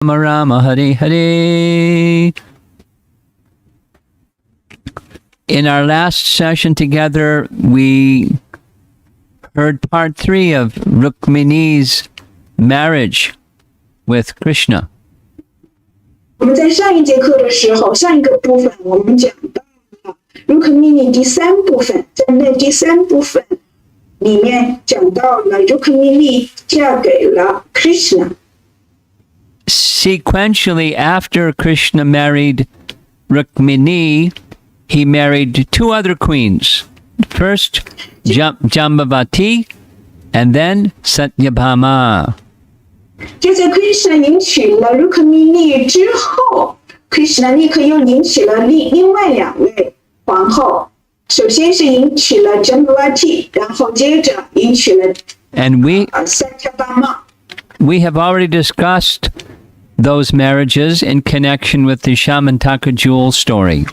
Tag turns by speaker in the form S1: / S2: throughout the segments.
S1: Rama Hare Hare. In our last session together, we heard part 3 of Rukmini's marriage with Krishna.
S2: 我们在上一节课的时候，上一个部分我们讲到了 Rukmini 第3部分，在那第3部分里面讲到了 Rukmini 嫁给了 Krishna。
S1: Sequentially, after Krishna married Rukmini, he married 2 other queens. First, Jambavati, and then Satyabhama.
S2: 就在 Krishna 迎娶了 Rukmini 之后 ，Krishna 立刻又迎娶了另外2位皇后。首先是迎娶了 Jambavati， 然后接着迎娶了 Satyabhama。
S1: We have already discussed those marriages in connection with the Shamantaka jewel story.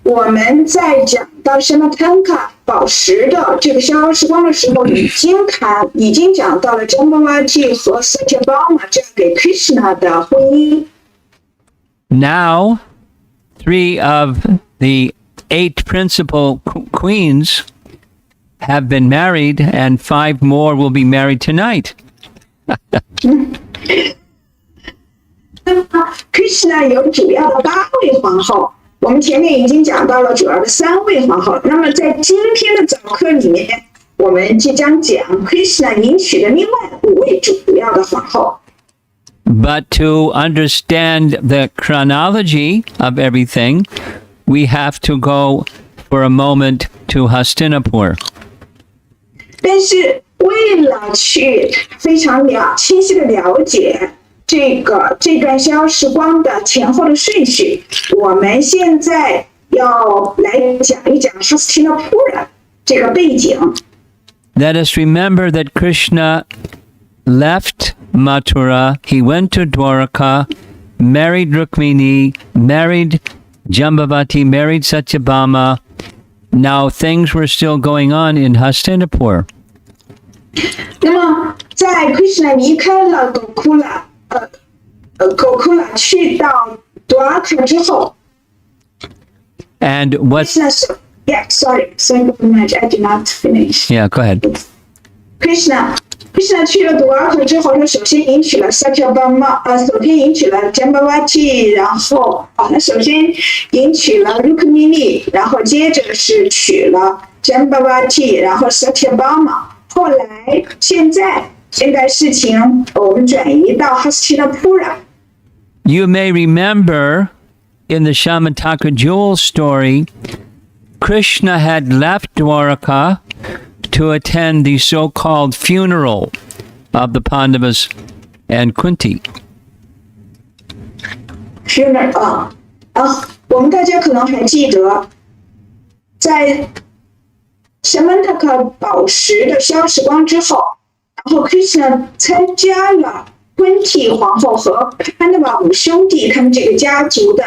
S2: 我们在讲到 Shamantaka 宝石的这个逍遥时光的时候，已经讲到了 Jambavati 和 Satyabhama 嫁给 Krishna 的婚姻。
S1: Now, 3 of the 8 principal queens have been married, and 5 more will be married tonight.
S2: Krishna 有主要的8位皇后，我们前面已经讲到了主要的3位皇后。那么在今天的早课里面，我们即将讲 Krishna 迎娶的另外5位主要的皇后。
S1: But to understand the chronology of everything, we have to go for a moment to Hastinapur.
S2: 但是为了去非常清晰的了解这段逍遥时光的前后的顺序，我们现在要来讲一讲 Hastinapura 这个背景。
S1: Let us remember that Krishna left Mathura, he went to Dwaraka, married Rukmini, married Jambavati, married Satyabhama. Now things were still going on in Hastinapur.
S2: 那么在 Krishna 离开了 Gokula 去到 Dwaraka 之后
S1: And what?
S2: Yeah, sorry very much, I did not finish.
S1: Yeah, go ahead.
S2: Krishna 去了 Dwaraka 之后，他首先迎娶了 Satyabhama， 首先迎娶了 Jambavati， 然后他首先迎娶了 Rukmini， 然后接着是娶了 Jambavati， 然后 Satyabhama。 后来现在事情我们转移到 Hastinapura。
S1: You may remember in the Shamantaka jewel story, Krishna had left Dwaraka to attend the so-called funeral of the Pandavas and Kunti.
S2: Funeral 我们大家可能还记得，在 Shamantaka 宝石的逍遥时光之后，然后 Krishna 参加了Kunti 皇后和 Pandava 5兄弟他们这个家族的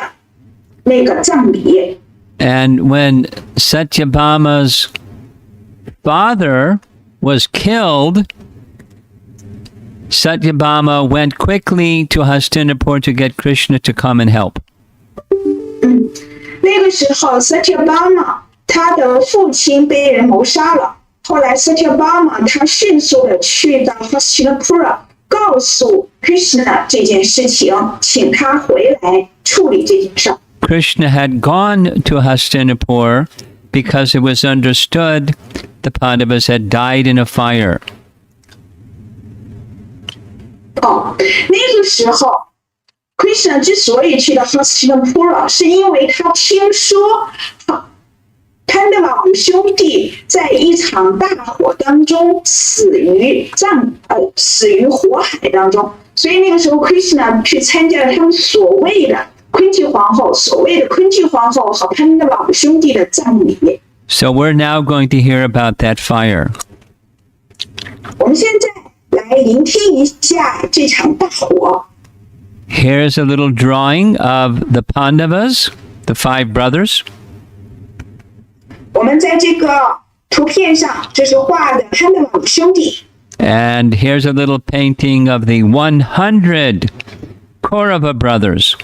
S2: 那个葬礼。
S1: And when Satyabhama's father was killed, Satyabhama went quickly to Hastinapur to get Krishna to come and help.
S2: 那个时候 Satyabhama 他的父亲被人谋杀了，后来 Satyabhama 他迅速的去到 Hastinapura 告诉 Krishna 这件事情，请他回来处理这件事。
S1: Krishna had gone to Hastinapur because it was understood the Pandavas had died in a fire.
S2: 那个时候 Krishna 之所以去到 Hastinapura 是因为他听说 Pandava 5兄弟在一场大火当中死于火海当中，所以那个时候 Krishna 去参加了他们所谓的 Kunti 皇后和 Pandava 5兄弟的葬礼。
S1: So we're now going to hear about that fire.
S2: 我们现在来聆听一下这场大火。
S1: Here's a little drawing of the Pandavas, the 5 brothers.
S2: 我们在这个图片上，这是画的 Pandava 5兄弟。
S1: And here's a little painting of the 100 Kaurava brothers.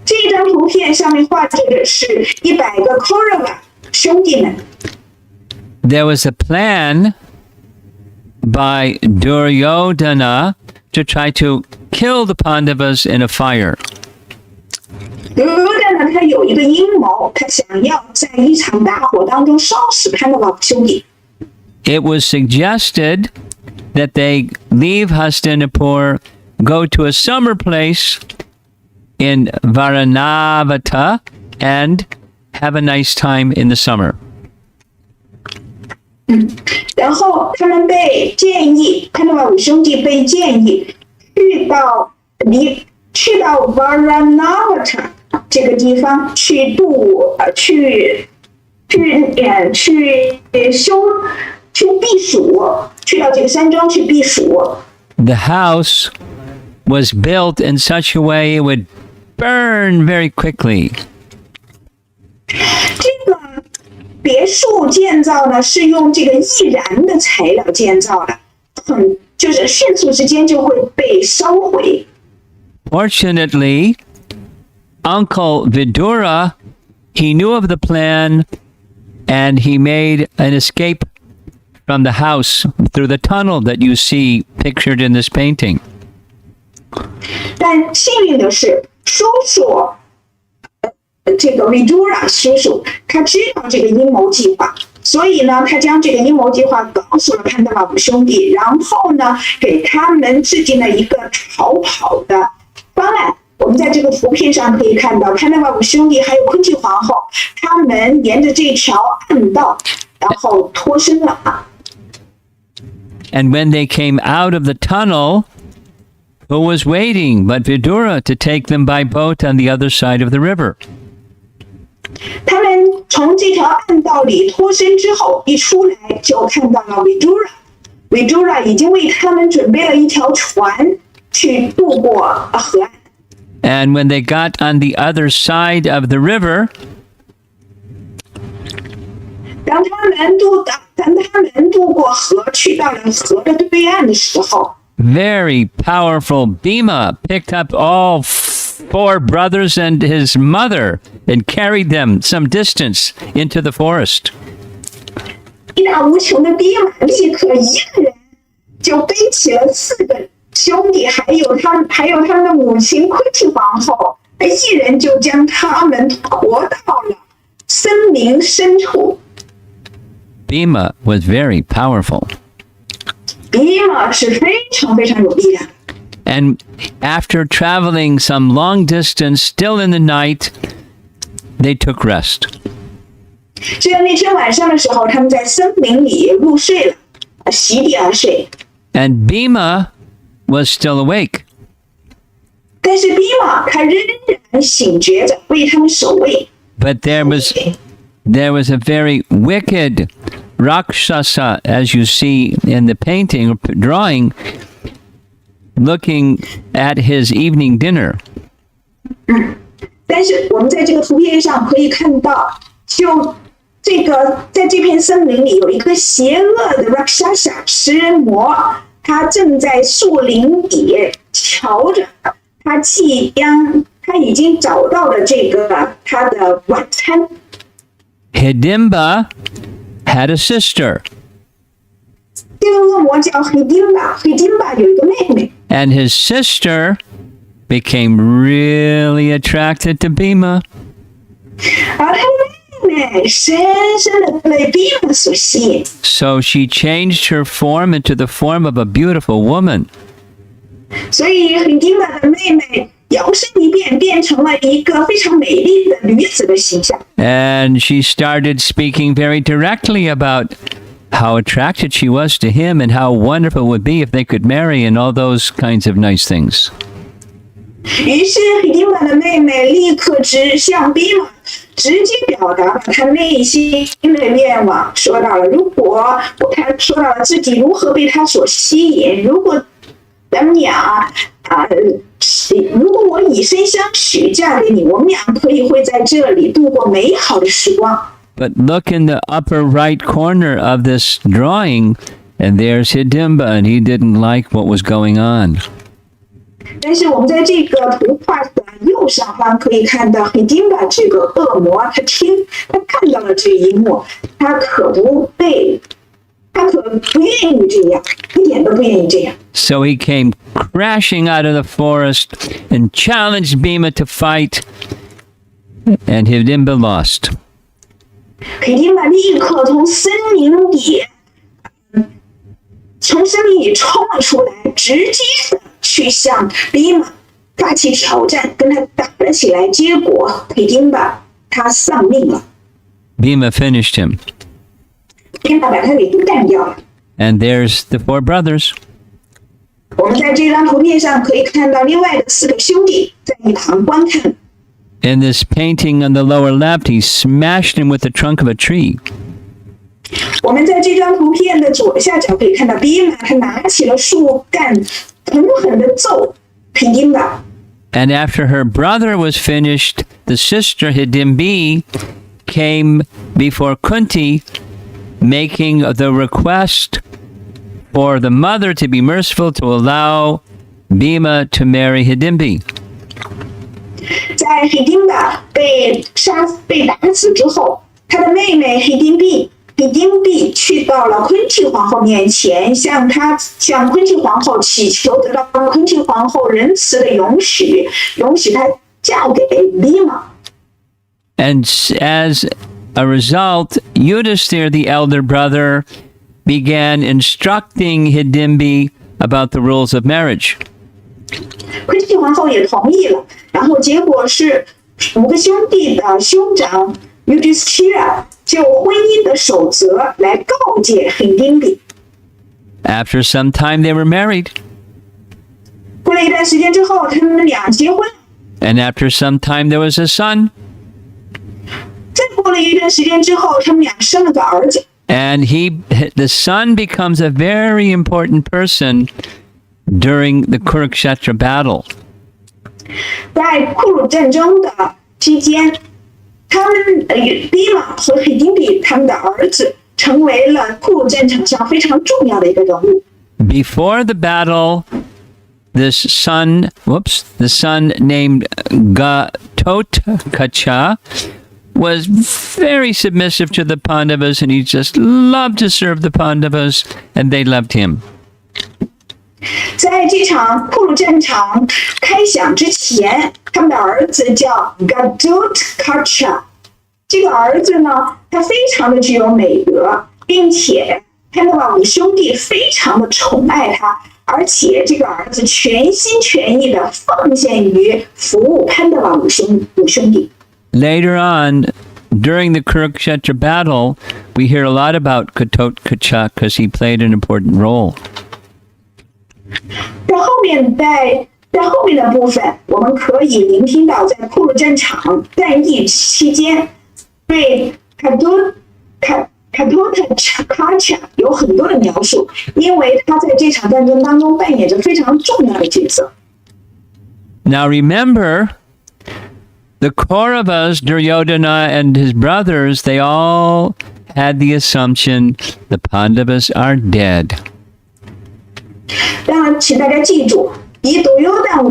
S2: 这张图片上面画着的是100个 Kaurava 兄弟们。
S1: There was a plan by Duryodhana to try to kill the Pandavas in a fire.
S2: 德的呢，他有一个阴谋，他想要在一场大火当中烧死潘多拉兄弟。
S1: It was suggested that they leave Hastinapur, go to a summer place in Varanavata, and have a nice time in the summer.
S2: 然后他们被建议，潘多拉五兄弟被建议去到 Varanavata 这个地方去避暑，去到这个山庄去避暑。
S1: The house was built in such a way it would burn very quickly.
S2: 这个别墅建造呢是用这个易燃的材料建造的，就是迅速之间就会被烧毁。
S1: Fortunately, Uncle Vidura, he knew of the plan and he made an escape from the house through the tunnel that you see pictured in this painting.
S2: 但幸运的是，叔叔，这个 Vidura 叔叔，他知道这个阴谋计划，所以呢，他将这个阴谋计划告诉了潘多拉五兄弟，然后呢，给他们制定了一个逃跑的方案。我们在这个图片上可以看到，潘多拉五兄弟还有昆提皇后，他们沿着这条暗道，然后脱身了。
S1: And when they came out of the tunnel, who was waiting but Vidura to take them by boat on the other side of the river?
S2: 他们从这条暗道里脱身之后，一出来就看到了 Vidura 已经为他们准备了一条船去渡过河岸。
S1: And when they got on the other side of the river,
S2: 当他们渡过河，去到了河的对岸的时候，
S1: very powerful Bhima picked up all 4 brothers and his mother and carried them some distance into the forest.
S2: 力大无穷的比马立刻一个人就背起了4个兄弟，还有他们的母亲昆提皇后，一人就将他们驮到了森林深处。
S1: Bhima was very powerful.
S2: 比马是非常非常有力量。
S1: And after traveling some long distance, still in the night, they took rest.
S2: 只有那天晚上的时候，他们在森林里入睡了，席地而睡。
S1: And Bhima was still awake.
S2: 但是比马他仍然醒觉着，为他们守卫。
S1: But there was a very wicked Rakshasa, as you see in the painting or drawing, looking at his evening dinner.
S2: 但是我们在这个图片上可以看到，就这个在这片森林里有一个邪恶的 Rakshasa 食人魔，他正在树林里瞧着，他已经找到了这个他的晚餐。
S1: Hidimba had a sister.
S2: 这个恶魔叫黑丁巴有一个妹妹。
S1: And his sister became really attracted to Bhima.
S2: 而他的妹妹深深的被比马所吸引。
S1: So she changed her form into the form of a beautiful woman.
S2: 所以黑丁巴的妹妹摇身一变，变成了一个非常美丽的女子的形象。
S1: And she started speaking very directly about how attracted she was to him and how wonderful it would be if they could marry and all those kinds of nice things.
S2: 于是黑丁巴的妹妹立刻向比马直接表达了她内心的愿望，说到了她说到了自己如何被他所吸引，如果咱们俩如果我以身相许嫁给你，我们俩会在这里度过美好的时光。
S1: But look in the upper right corner of this drawing, and there's Hidimba, and he didn't like what was going on.
S2: 但是我们在这个图画的右上方可以看到，黑丁巴这个恶魔，他看到了这一幕，他可不愿意这样，一点都不愿意这样。
S1: So he came crashing out of the forest and challenged Bhima to fight, and Hidimba lost.
S2: 黑丁巴立刻从森林里冲了出来，直接的去向比马发起挑战，跟他打了起来。结果黑丁巴他丧命了，
S1: Bhima finished him.
S2: 比马把他给干掉了。
S1: And there's the 4 brothers.
S2: 我们在这张图片上可以看到另外的4个兄弟在一旁观看。
S1: In this painting on the lower left, he smashed him with the trunk of a tree.
S2: 我们在这张图片的左下角可以看到，比马他拿起了树干，狠狠地揍黑丁巴。
S1: And after her brother was finished, the sister Hidimbi came before Kunti, making the request for the mother to be merciful to allow Bhima to marry Hidimbi.
S2: 在黑丁巴被打死之后，他的妹妹黑丁比去到了昆提皇后面前，向昆提皇后祈求得到昆提皇后仁慈的允许她嫁给比马。
S1: And as a result, Yudhisthira, the elder brother, began instructing Hidimbi about the rules of marriage.
S2: 昆提皇后也同意了，然后结果是5个兄弟的兄长 Yudhisthira 就婚姻的守则来告诫黑丁比。
S1: After some time, they were married.
S2: 过了一段时间之后，他们俩结婚。
S1: And after some time, there was a son.
S2: 再过了一段时间之后，他们俩生了个儿子。
S1: And the son becomes a very important person during the Kurukshetra battle.
S2: 在库鲁战争的期间，他们比马和黑丁比他们的儿子成为了库鲁战场上非常重要的一个人物。
S1: Before the battle, the son named Gatotkacha was very submissive to the Pandavas, and he just loved to serve the Pandavas, and they loved him.
S2: 在这场库鲁战场开响之前，他们的儿子叫 Gatotkacha。这个儿子呢，他非常的具有美德，并且潘德瓦5兄弟非常的宠爱他，而且这个儿子全心全意的奉献于服务潘德瓦5兄弟。
S1: Later on, during the Kurukshetra battle, we hear a lot about Gatotkacha because he played an important role.
S2: 在后面的部分，我们可以聆听到在库鲁战场战役期间，对卡多塔卡恰有很多的描述，因为他在这场战争当中扮演着非常重要的角色。
S1: Now remember, the Kauravas, Duryodhana and his brothers, they all had the assumption the Pandavas are dead.
S2: 当然，请大家记住，以独优旦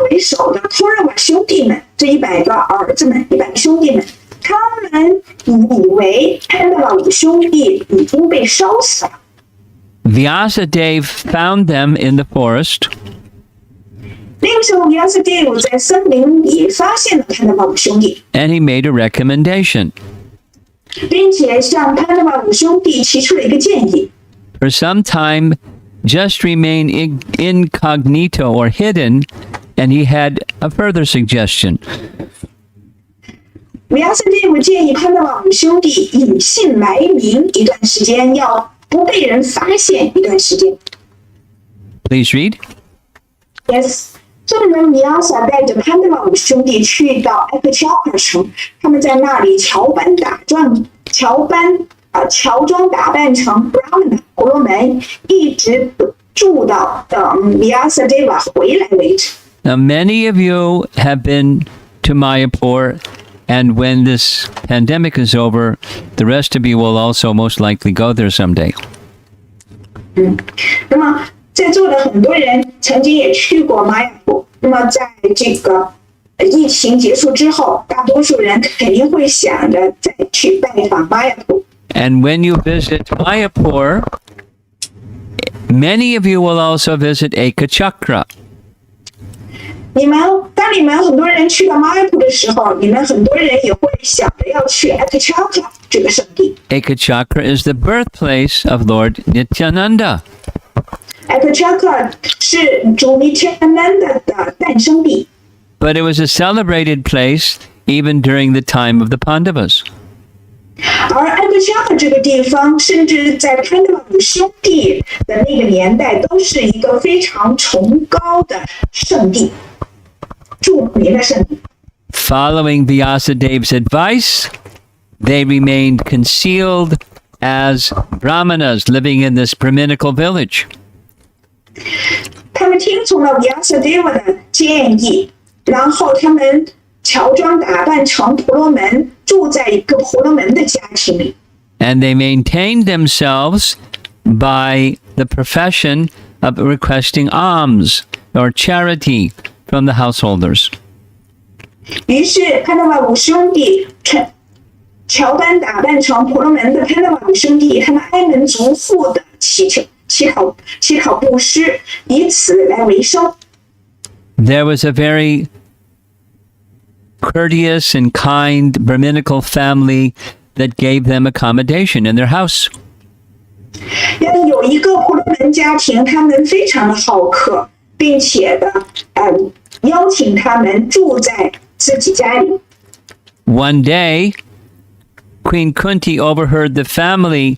S2: 为首的托尔瓦兄弟们，这100个儿子们，100个兄弟们，他们以为潘德瓦5兄弟已经被烧死了。
S1: Vyasadeva found them in the forest.
S2: 那个时候，维亚斯蒂夫在森林里发现了潘德瓦5兄弟，
S1: And he made a recommendation.
S2: 并且向潘德瓦5兄弟提出了一个建议。
S1: For some time, just remain incognito or hidden, and he had a further suggestion.
S2: 维亚斯蒂夫建议潘德瓦5兄弟隐姓埋名一段时间，要不被人发现一段时间。
S1: Please read.
S2: Yes， 证人米亚萨带着潘德瓦5兄弟去到埃克乔尔城，他们在那里乔装打扮成 Brahmana 婆罗门，一直住到等米亚萨德瓦回来为止。
S1: Now, many of you have been to Mayapur, and when this pandemic is over, the rest of you will also most likely go there someday.
S2: 那么在座的很多人曾经也去过玛雅那么在这个疫情结束之后，大多数人肯定会想着再去拜访玛雅普。
S1: And when you visit Mayapur, many of you will also visit Ekachakra.
S2: 当你们很多人去到玛雅普的时候，你们很多人也会想着要去 Ekachakra 这个圣地。
S1: Ekachakra is the birthplace of Lord Nityananda.
S2: Ekachakra 是主 Nityananda 的诞生地。
S1: But it was a celebrated place even during the time of the Pandavas.
S2: 而 Ekachakra 这个地方，甚至在潘德瓦五兄弟的那个年代，都是一个非常崇高的圣地，著名的圣地。
S1: Following Vyasadev's advice, they remained concealed as brahmanas living in this Brahminical village.
S2: 他们听从了 Vyasadeva 的建议，然后他们乔装打扮成婆罗门，住在一个婆罗门的家庭里。
S1: And they maintained themselves by the profession of requesting alms or charity from the householders.
S2: 于是潘德瓦五兄弟乔装打扮成婆罗门的潘德瓦五兄弟，他们挨门逐户的乞讨布施，以此来为生。
S1: There was a very courteous and kind Brahminical family that gave them accommodation in their house.
S2: 有一个婆罗门家庭，他们非常的好客，并且邀请他们住在自己家里。
S1: One day, Queen Kunti overheard the family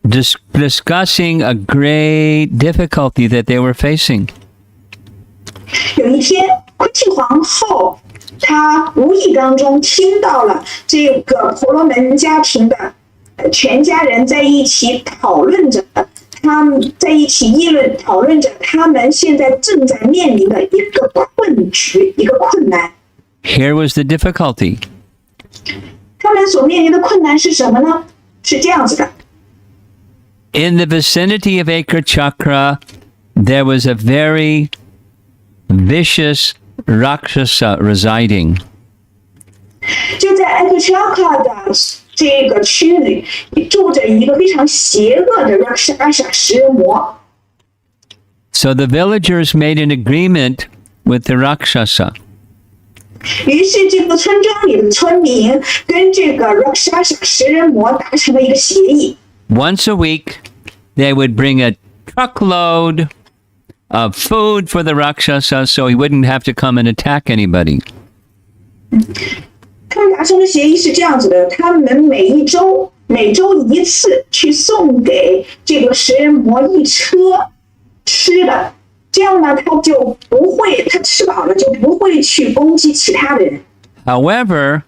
S1: discussing a great difficulty that they were facing.
S2: 有一天，昆庆皇后她无意当中听到了这个婆罗门家庭的全家人在一起讨论着，他们在一起议论讨论着他们现在正在面临的一个困局，一个困难。
S1: Here was the difficulty.
S2: 他们所面临的困难是什么呢？是这样子的。
S1: In the vicinity of Akar Chakra, there was a very vicious Rakshasa residing.
S2: 就在艾克查卡的这个区域里，住着一个非常邪恶的 Rakshasa 食人魔。
S1: So the villagers made an agreement with the Rakshasa.
S2: 于是，这个村庄里的村民跟这个 Rakshasa 食人魔达成了一个协议。
S1: Once a week, they would bring a truckload of food for the Rakshasa so he wouldn't have to come and attack anybody.
S2: 他们达成的协议是这样子的：他们每周一次去送给这个食人魔一车吃的，这样呢，他吃饱了就不会去攻击其他的人。
S1: However,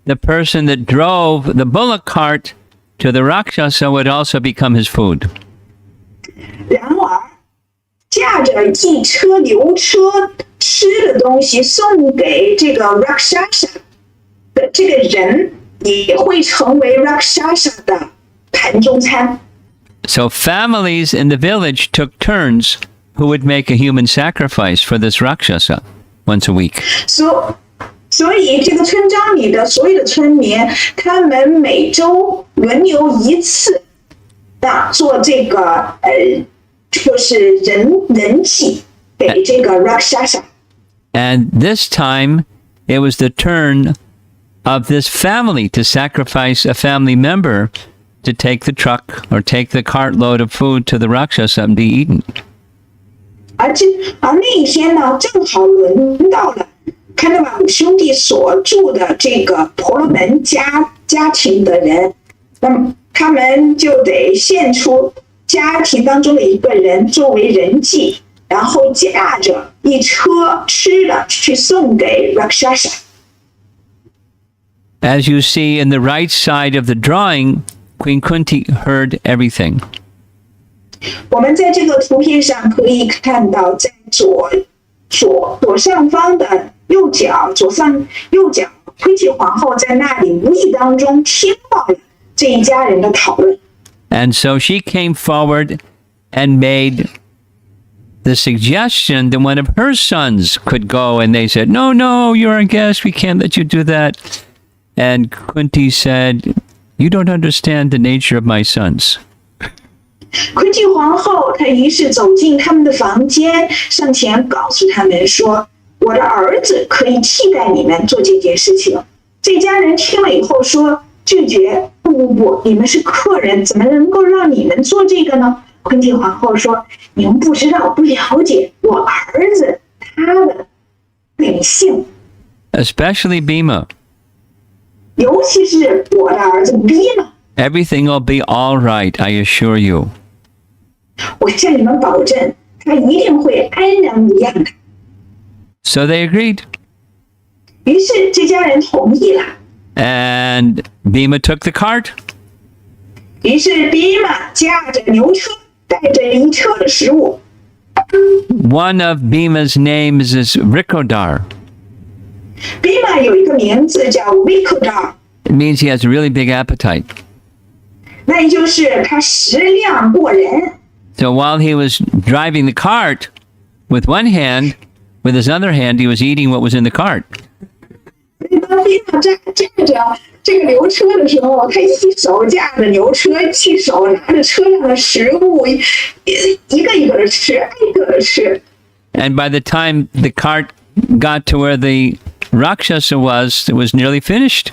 S1: the person that drove the bullock cart to the Rakshasa would also become his food.
S2: 然而，驾着一车牛车吃的东西送给这个 Rakshasa 的这个人，也会成为 Rakshasa 的盘中餐。
S1: So families in the village took turns who would make a human sacrifice for this Rakshasa once a week.
S2: 所以这个村庄里的所有的村民，他们每周轮流一次做这个就是人祭给这个 Rakshasa。
S1: And this time, it was the turn of this family to sacrifice a family member to take the truck or take the cartload of food to the Rakshasa and be eaten.
S2: 而那一天呢，正好轮到了潘德瓦五兄弟所住的这个婆罗门家庭的人，那么他们就得献出家庭当中的一个人作为人祭，然后驾着一车吃的去送给 Rakshasa。
S1: As you see in the right side of the drawing, Queen Kunti heard everything.
S2: 我们在这个图片上可以看到，在左上方的右脚，昆提皇后在那里无意当中听到了这一家人的讨论。
S1: And so she came forward and made the suggestion that one of her sons could go, and they said, no, you're a guest, we can't let you do that. And Kunti said, you don't understand the nature of my sons.
S2: 昆蒂皇后她于是走进他们的房间，上前告诉他们说：“我的儿子可以替代你们做这件事情。”这家人听了以后说：“拒绝，不，你们是客人，怎么能够让你们做这个呢？”昆蒂皇后说：“你们不知道，不了解我儿子他的秉性
S1: Especially Bhima.
S2: 尤其是我的儿子比玛。”
S1: Everything will be all right, I assure you.
S2: 我向你们保证，他一定会安然无恙的。
S1: So they agreed.
S2: 于是这家人同意了。
S1: And Bhima took the cart.
S2: 于是比玛驾着牛车，带着一车的食物。
S1: One of Bhima's names is Rikodar.
S2: 比玛有一个名字叫 Vikodar，
S1: It means he has a really big appetite.
S2: 那也就是他食量过人。
S1: So while he was driving the cart with one hand, with his other hand, he was eating what was in the cart.
S2: 当比玛驾着这个牛车的时候，他一手驾着牛车，一手拿着车上的食物，一个一个的吃，挨个的吃。
S1: And by the time the cart got to where the Rakshasa was, it was nearly finished.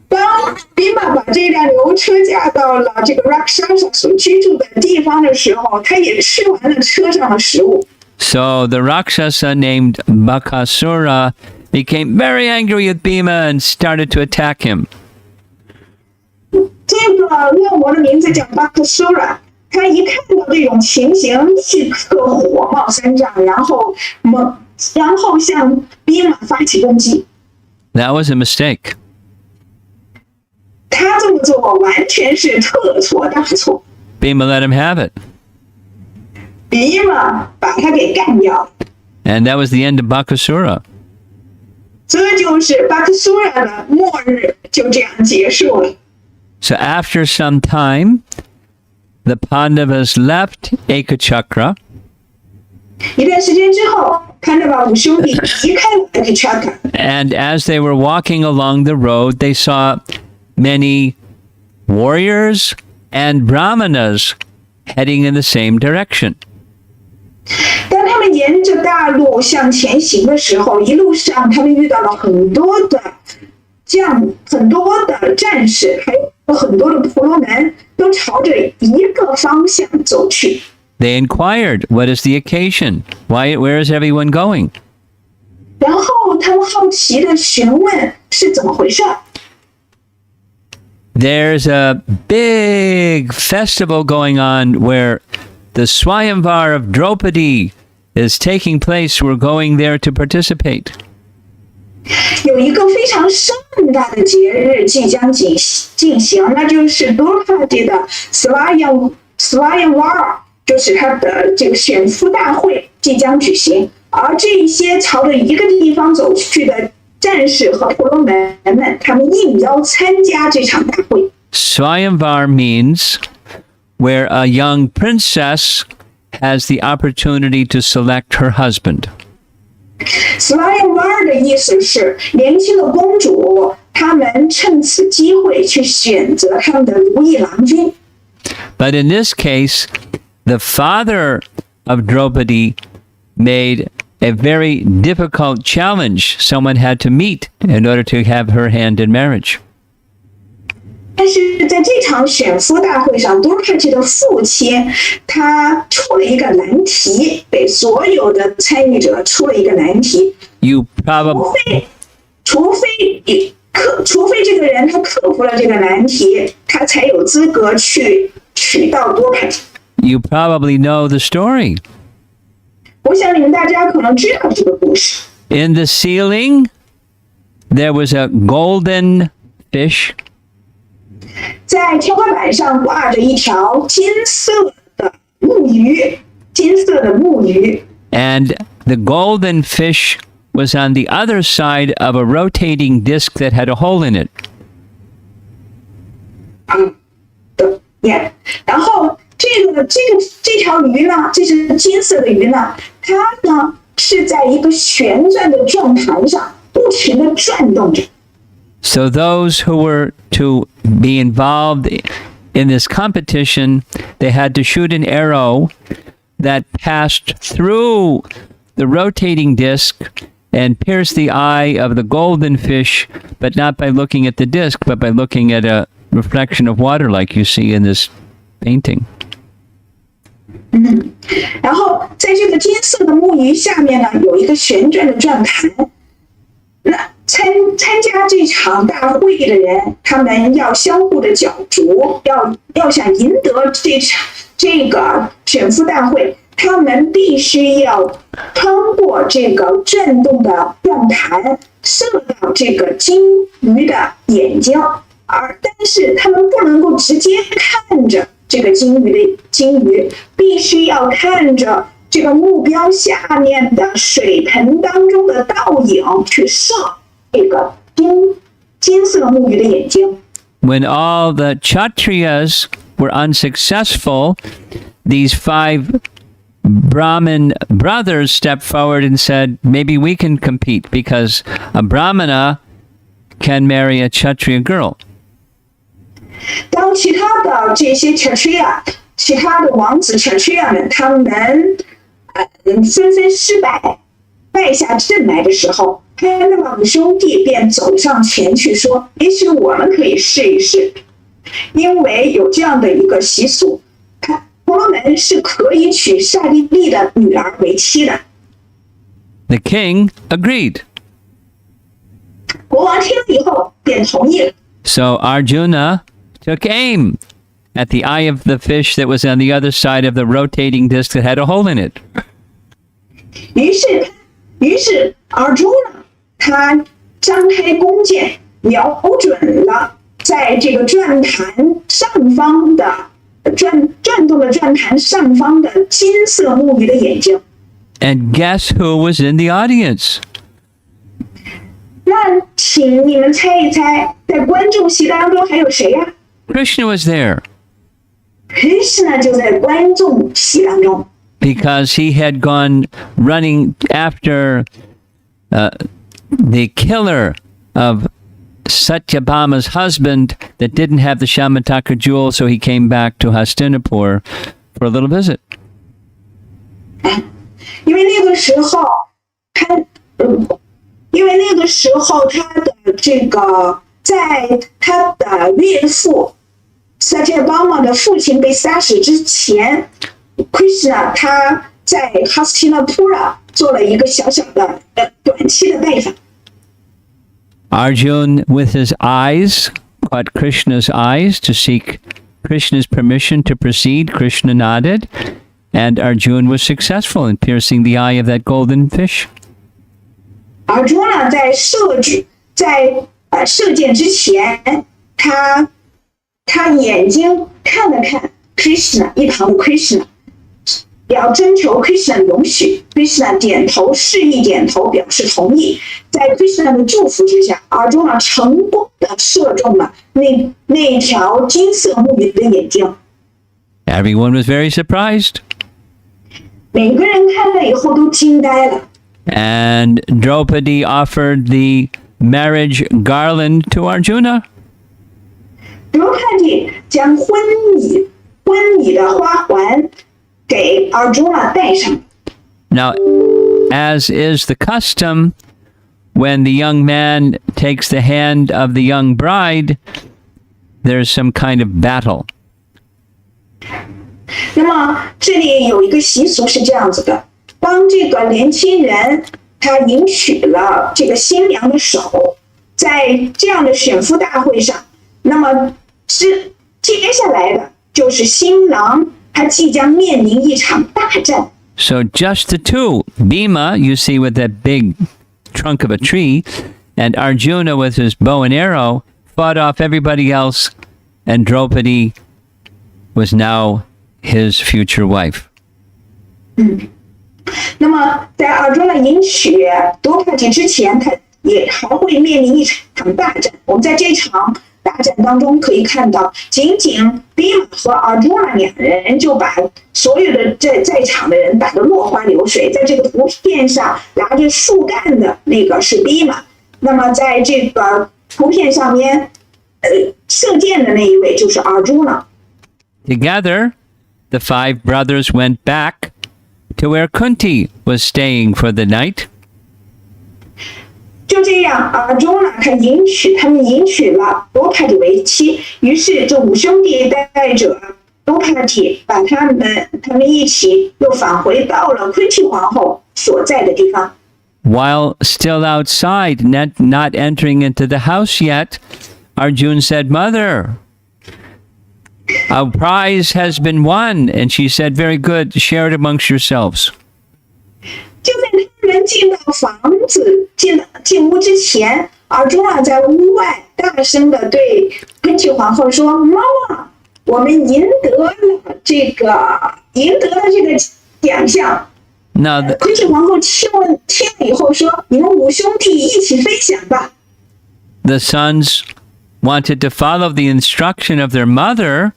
S2: 当比玛把这辆牛车驾到了这个 Rakshasa 所居住的地方的时候，他也吃完了车上的食物。
S1: So the Rakshasa named Bakasura became very angry with Bhima and started to attack him.
S2: 这个恶魔的名字叫 Bakasura， 他一看到这种情形，立刻火冒三丈，然后向比玛发起攻击。
S1: That was a mistake.
S2: 他这么做完全是特错大错。
S1: Bhima let him have it.
S2: 比玛把他给干掉了。
S1: And that was the end of Bakasura.
S2: 这就是巴克苏拉的末日就这样结束了。
S1: So after some time, the Pandavas left Ekachakra.
S2: 一段时间之后，潘达瓦五兄弟离开了 Ekachakra。
S1: And as they were walking along the road, they saw many warriors and brahmanas heading in the same direction.
S2: 当他们沿着大路向前行的时候，一路上他们遇到了很多的战士，还有很多的婆罗门，都朝着一个方向走去。
S1: They inquired, what is the occasion? Where is everyone going?
S2: 然后他们好奇地询问是怎么回事。
S1: There's a big festival going on where the Swayamvar of Draupadi is taking place. We're going there to participate.
S2: 有一个非常盛大的节日即将进行，那就是多帕蒂的 Swayamvar， 就是他的这个选夫大会即将举行，而这一些朝着一个地方走去的战士和婆罗门们，他们应邀参加这场大会。
S1: Swayamvar means where a young princess has the opportunity to select her husband.
S2: Swayamvar 的意思是年轻的公主，她们趁此机会去选择他们的如意郎君。
S1: But in this case, the father of Draupadi made a very difficult challenge someone had to meet in order to have her hand in marriage.
S2: 但是在这场选夫大会上，多帕蒂的父亲他出了一个难题，给所有的参与者出了一个难题。
S1: You probably
S2: 除非这个人他克服了这个难题，他才有资格去娶到多帕蒂。
S1: You probably know the story.
S2: 我想你们大家可能知道这个故事。
S1: In the ceiling, there was a golden fish.
S2: 在天花板上挂着一条金色的木鱼。
S1: And the golden fish was on the other side of a rotating disc that had a hole in it.
S2: 然后这条鱼呢，这是金色的鱼呢，它呢是在一个旋转的转盘上不停地转动着。
S1: So those who were to be involved in this competition, they had to shoot an arrow that passed through the rotating disc and pierced the eye of the golden fish, but not by looking at the disc, but by looking at a reflection of water like you see in this painting.
S2: 然后在这个金色的木鱼下面呢，有一个旋转的转盘。那参加这场大会的人，他们要相互的角逐，要想赢得这个选妇大会，他们必须要穿过这个转动的转盘，射到这个金鱼的眼睛，但是他们不能够直接看着这个金鱼，必须要看着这个目标下面的水盆当中的倒影去射这个金色木鱼的眼睛。
S1: When all the Kshatriyas were unsuccessful, these 5 Brahmin brothers stepped forward and said, maybe we can compete because a Brahmana can marry a Kshatriya girl.
S2: 当其他的这些 Kshatriya， 其他的王子 Kshatriya 们，他们纷纷失败，败下阵来的时候，他的两兄弟便走上前去说：“也许我们可以试一试，因为有这样的一个习俗，婆罗门是可以娶刹帝利的女儿为妻的。”
S1: The king agreed.
S2: 国王听了以后便同意了。
S1: So Arjuna took aim at the eye of the fish that was on the other side of the rotating disc that had a hole in it.
S2: 于是Arjuna 他张开弓箭，瞄准了在这个转盘上方的转动的转盘上方的金色木鱼的眼睛。
S1: And guess who was in the audience?
S2: 那请你们猜一猜，在观众席当中还有谁呀
S1: Krishna was there.？Krishna
S2: 就在观众席当中。
S1: Because he had gone running after the killer of Satyabhama's husband that didn't have the Shamataka jewel, so he came back to Hastinapur for a little visit.
S2: 因为那个时候他的这个，在他的岳父 Satyabhama 的父亲被杀死之前 ，Krishna 他在 Hastinapura 做了一个小小的短期的拜访。
S1: Arjun, with his eyes, caught Krishna's eyes to seek Krishna's permission to proceed. Krishna nodded, and Arjun was successful in piercing the eye of that golden fish.
S2: Arjuna 在射箭之前，他眼睛看了看 Krishna 一旁的 Krishna， 要征求 Krishna 的容许。Krishna 点头示意点头，表示同意。在 Krishna 的祝福之下 ，Arjuna 成功的射中了那条金色木鱼的眼睛。
S1: Everyone was very surprised.
S2: 每个人看了以后都惊呆了。
S1: And Draupadi offered the marriage garland to Arjuna.
S2: Draupadi 将婚礼的花环给 Arjuna 戴上。
S1: Now, as is the custom, when the young man takes the hand of the young bride, there's some kind of battle.
S2: 那么这里有一个习俗是这样子的：当这个年轻人他迎娶了这个新娘的手，在这样的选妇大会上，那么接下来的就是新郎他即将面临一场大战。
S1: So just the two, Bhima, you see with that big trunk of a tree, and Arjuna with his bow and arrow, fought off everybody else, and Draupadi was now his future wife.
S2: 那么在Arjuna 迎娶Draupadi之前，他也还会面临一场大战。我们在这场大战当中可以看到，仅仅比马和尔朱那两人就把所有的在场的人打得落花流水。在这个图片上拿着树干的那个是比马，那么在这个图片上面，射箭的那一位就是尔朱那。
S1: Together, the 5 brothers went back to where Kunti was staying for the night.
S2: 就这样，尔朱那他们迎娶了罗帕蒂为妻，于是这5兄弟带着罗帕蒂，把他们一起又返回到了昆提皇后所在的地方。
S1: While still outside, not entering into the house yet, Arjun said, "Mother, a prize has been won." And she said, "Very good, share it amongst yourselves."
S2: 就在他们进到房子、进屋之前，尔朱那在屋外大声地对昆提皇后说：“妈妈，我们赢得了这个奖项。”
S1: Now,
S2: 昆提皇后听了以后说：“你们5兄弟一起分享吧。”
S1: the sons wanted to follow the instruction of their mother,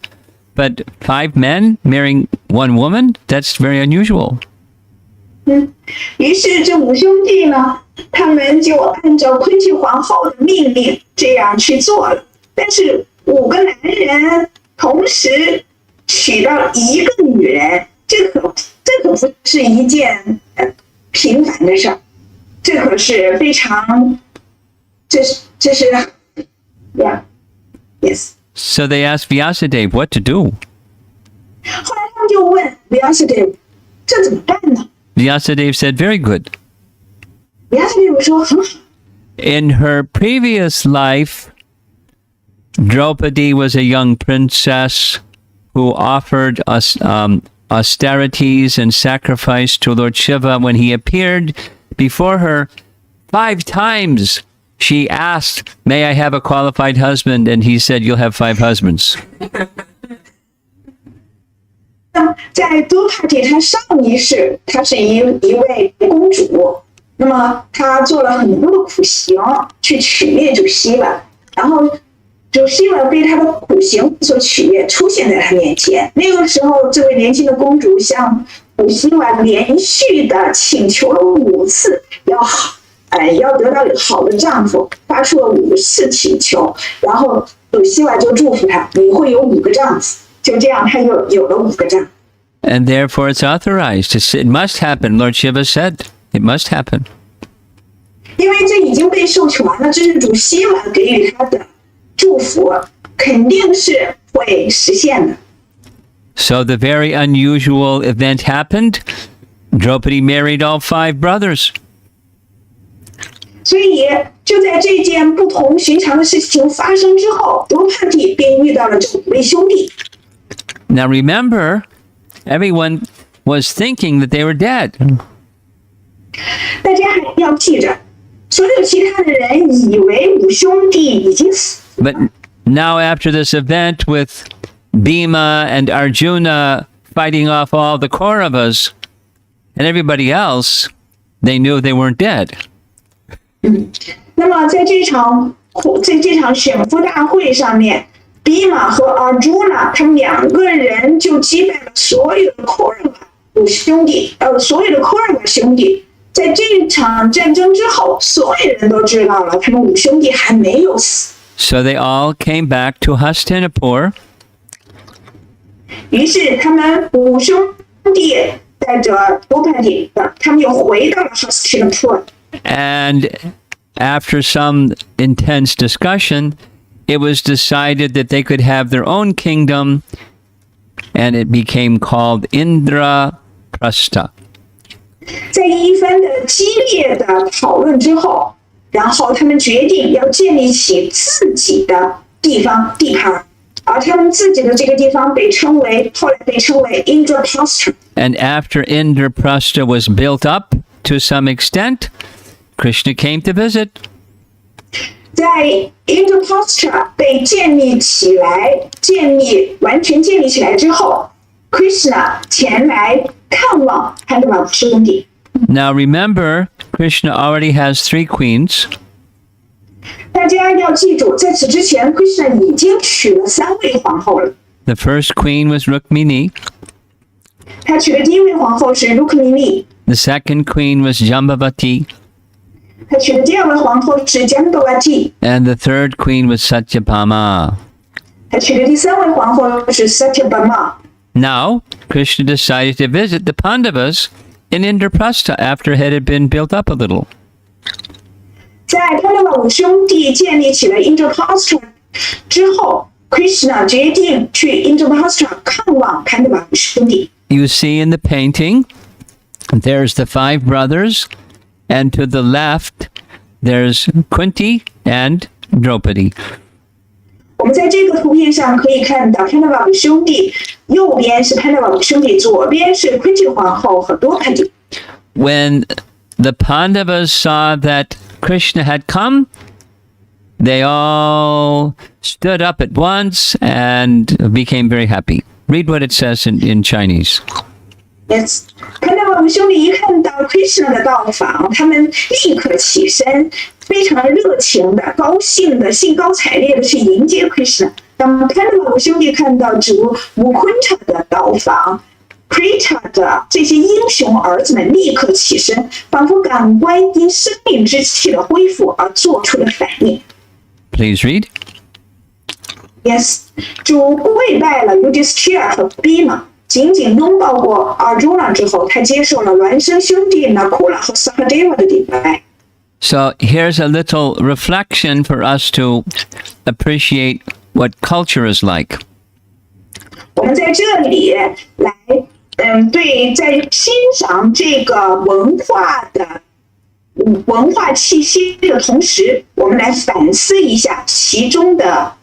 S1: but 5 men marrying 1 woman, that's very unusual.
S2: 于是这5兄弟呢，他们就按照昆提皇后的命令这样去做了。但是5个男人同时娶到1个女人，这可不是一件平凡的事儿，这可是非常，这是 ，yeah, yes.
S1: So they asked Vyasadeva what to do.
S2: 后来他们就问 Vyasadeva 这怎么办呢？
S1: Vyasadeva said, "Very good."
S2: Vyasadeva 说很好。
S1: In her previous life, Draupadi was a young princess who offered us austerities and sacrifice to Lord Shiva. When he appeared before her 5 times, she asked, "May I have a qualified husband?" And he said, "You'll have 5 husbands."
S2: 在多帕蒂她上一世，她是一位公主，那么她做了很多的苦行去取悦主希瓦，然后主希瓦被她的苦行所取悦，出现在她面前。那个时候，这位年轻的公主向主希瓦连续的请求了5次，要得到好的丈夫，发出了5次请求，然后主希瓦就祝福她，你会有5个丈夫。就这样，她就有了5个丈夫。
S1: And therefore it's authorized. It must happen. Lord Shiva said, it must happen.
S2: 因为这已经被授权了，这是主希瓦给予他的祝福，肯定是会实现的。
S1: So the very unusual event happened. Draupadi married all 5 brothers.
S2: 所以就在这件不同寻常的事情发生之后，罗帕蒂便遇到了这5位兄弟。
S1: Now remember, everyone was thinking that they were dead.
S2: 大家还要记着，所有其他的人以为5兄弟已经死。
S1: But now after this event with Bhima and Arjuna fighting off all the Kauravas and everybody else, they knew they weren't dead.
S2: 那么在这场选夫大会上面，比马和尔朱那他们2个人就击败了所有的库尔瓦兄弟，所有的库尔瓦兄弟。在这场战争之后，所有人都知道了，他们5兄弟还没有死。
S1: So they all came back to Hastinapur.
S2: 于是他们5兄弟带着多帕蒂，他们又回到了哈斯提纳普。
S1: And after some intense discussion, it was decided that they could have their own kingdom, and it became called Indraprastha.
S2: 在一番的激烈的讨论之后，然后他们决定要建立起自己的地盘，而他们自己的这个地方后来被称为 Indraprastha。And
S1: after Indraprastha was built up to some extent, Krishna came to visit.
S2: 在 Indraprastha 被完全建立起来之后 ，Krishna 前来看望他的5兄弟。
S1: Now remember, Krishna already has 3 queens.
S2: 大家要记住，在此之前 ，Krishna 已经娶了3位皇后了。
S1: The first queen was Rukmini.
S2: 他娶的第一位皇后是 Rukmini，
S1: The second queen was Jambavati.
S2: 他娶的第2位皇后是 Jambavati，
S1: And the third queen was Satyabhama.
S2: 他娶的第3位皇后是 Satyabhama。Now,
S1: Krishna decided to visit the Pandavas in Indraprastha after it had been built up a little.
S2: 在潘达瓦5兄弟建立起了 Indraprastha 之后 ，Krishna 决定去 Indraprastha 看望潘达瓦5兄弟。
S1: You see in the painting, there's the 5 brothers, and to the left, there's Kunti and Draupadi.
S2: 我们在这个图片上可以看到潘达瓦5兄弟，右边是潘达瓦5兄弟，左边是昆汀皇后和多潘蒂。
S1: When the Pandavas saw that Krishna had come, they all stood up at once and became very happy. Read what it says in Chinese.
S2: Yes， 潘达瓦5兄弟一看到 Krishna 的到访，他们立刻起身，非常热情的、高兴的、兴高采烈的去迎接 Krishna。当潘达瓦5兄弟看到主穆昆塔的到访 ，Krishna 的这些英雄儿子们立刻起身，仿佛感官因生命之气的恢复而做出了反应。
S1: Please read.
S2: Yes， 主跪拜了 Yudhishthira 和 Bhima。紧紧拥抱过 Arjuna 之后，他接受了孪生兄弟 Nakula 和 Sahadeva 的礼拜。
S1: So here's a little reflection for us to appreciate what culture is like.
S2: 我们在这里来，对，在欣赏这个文化气息的同时，我们来反思一下其中的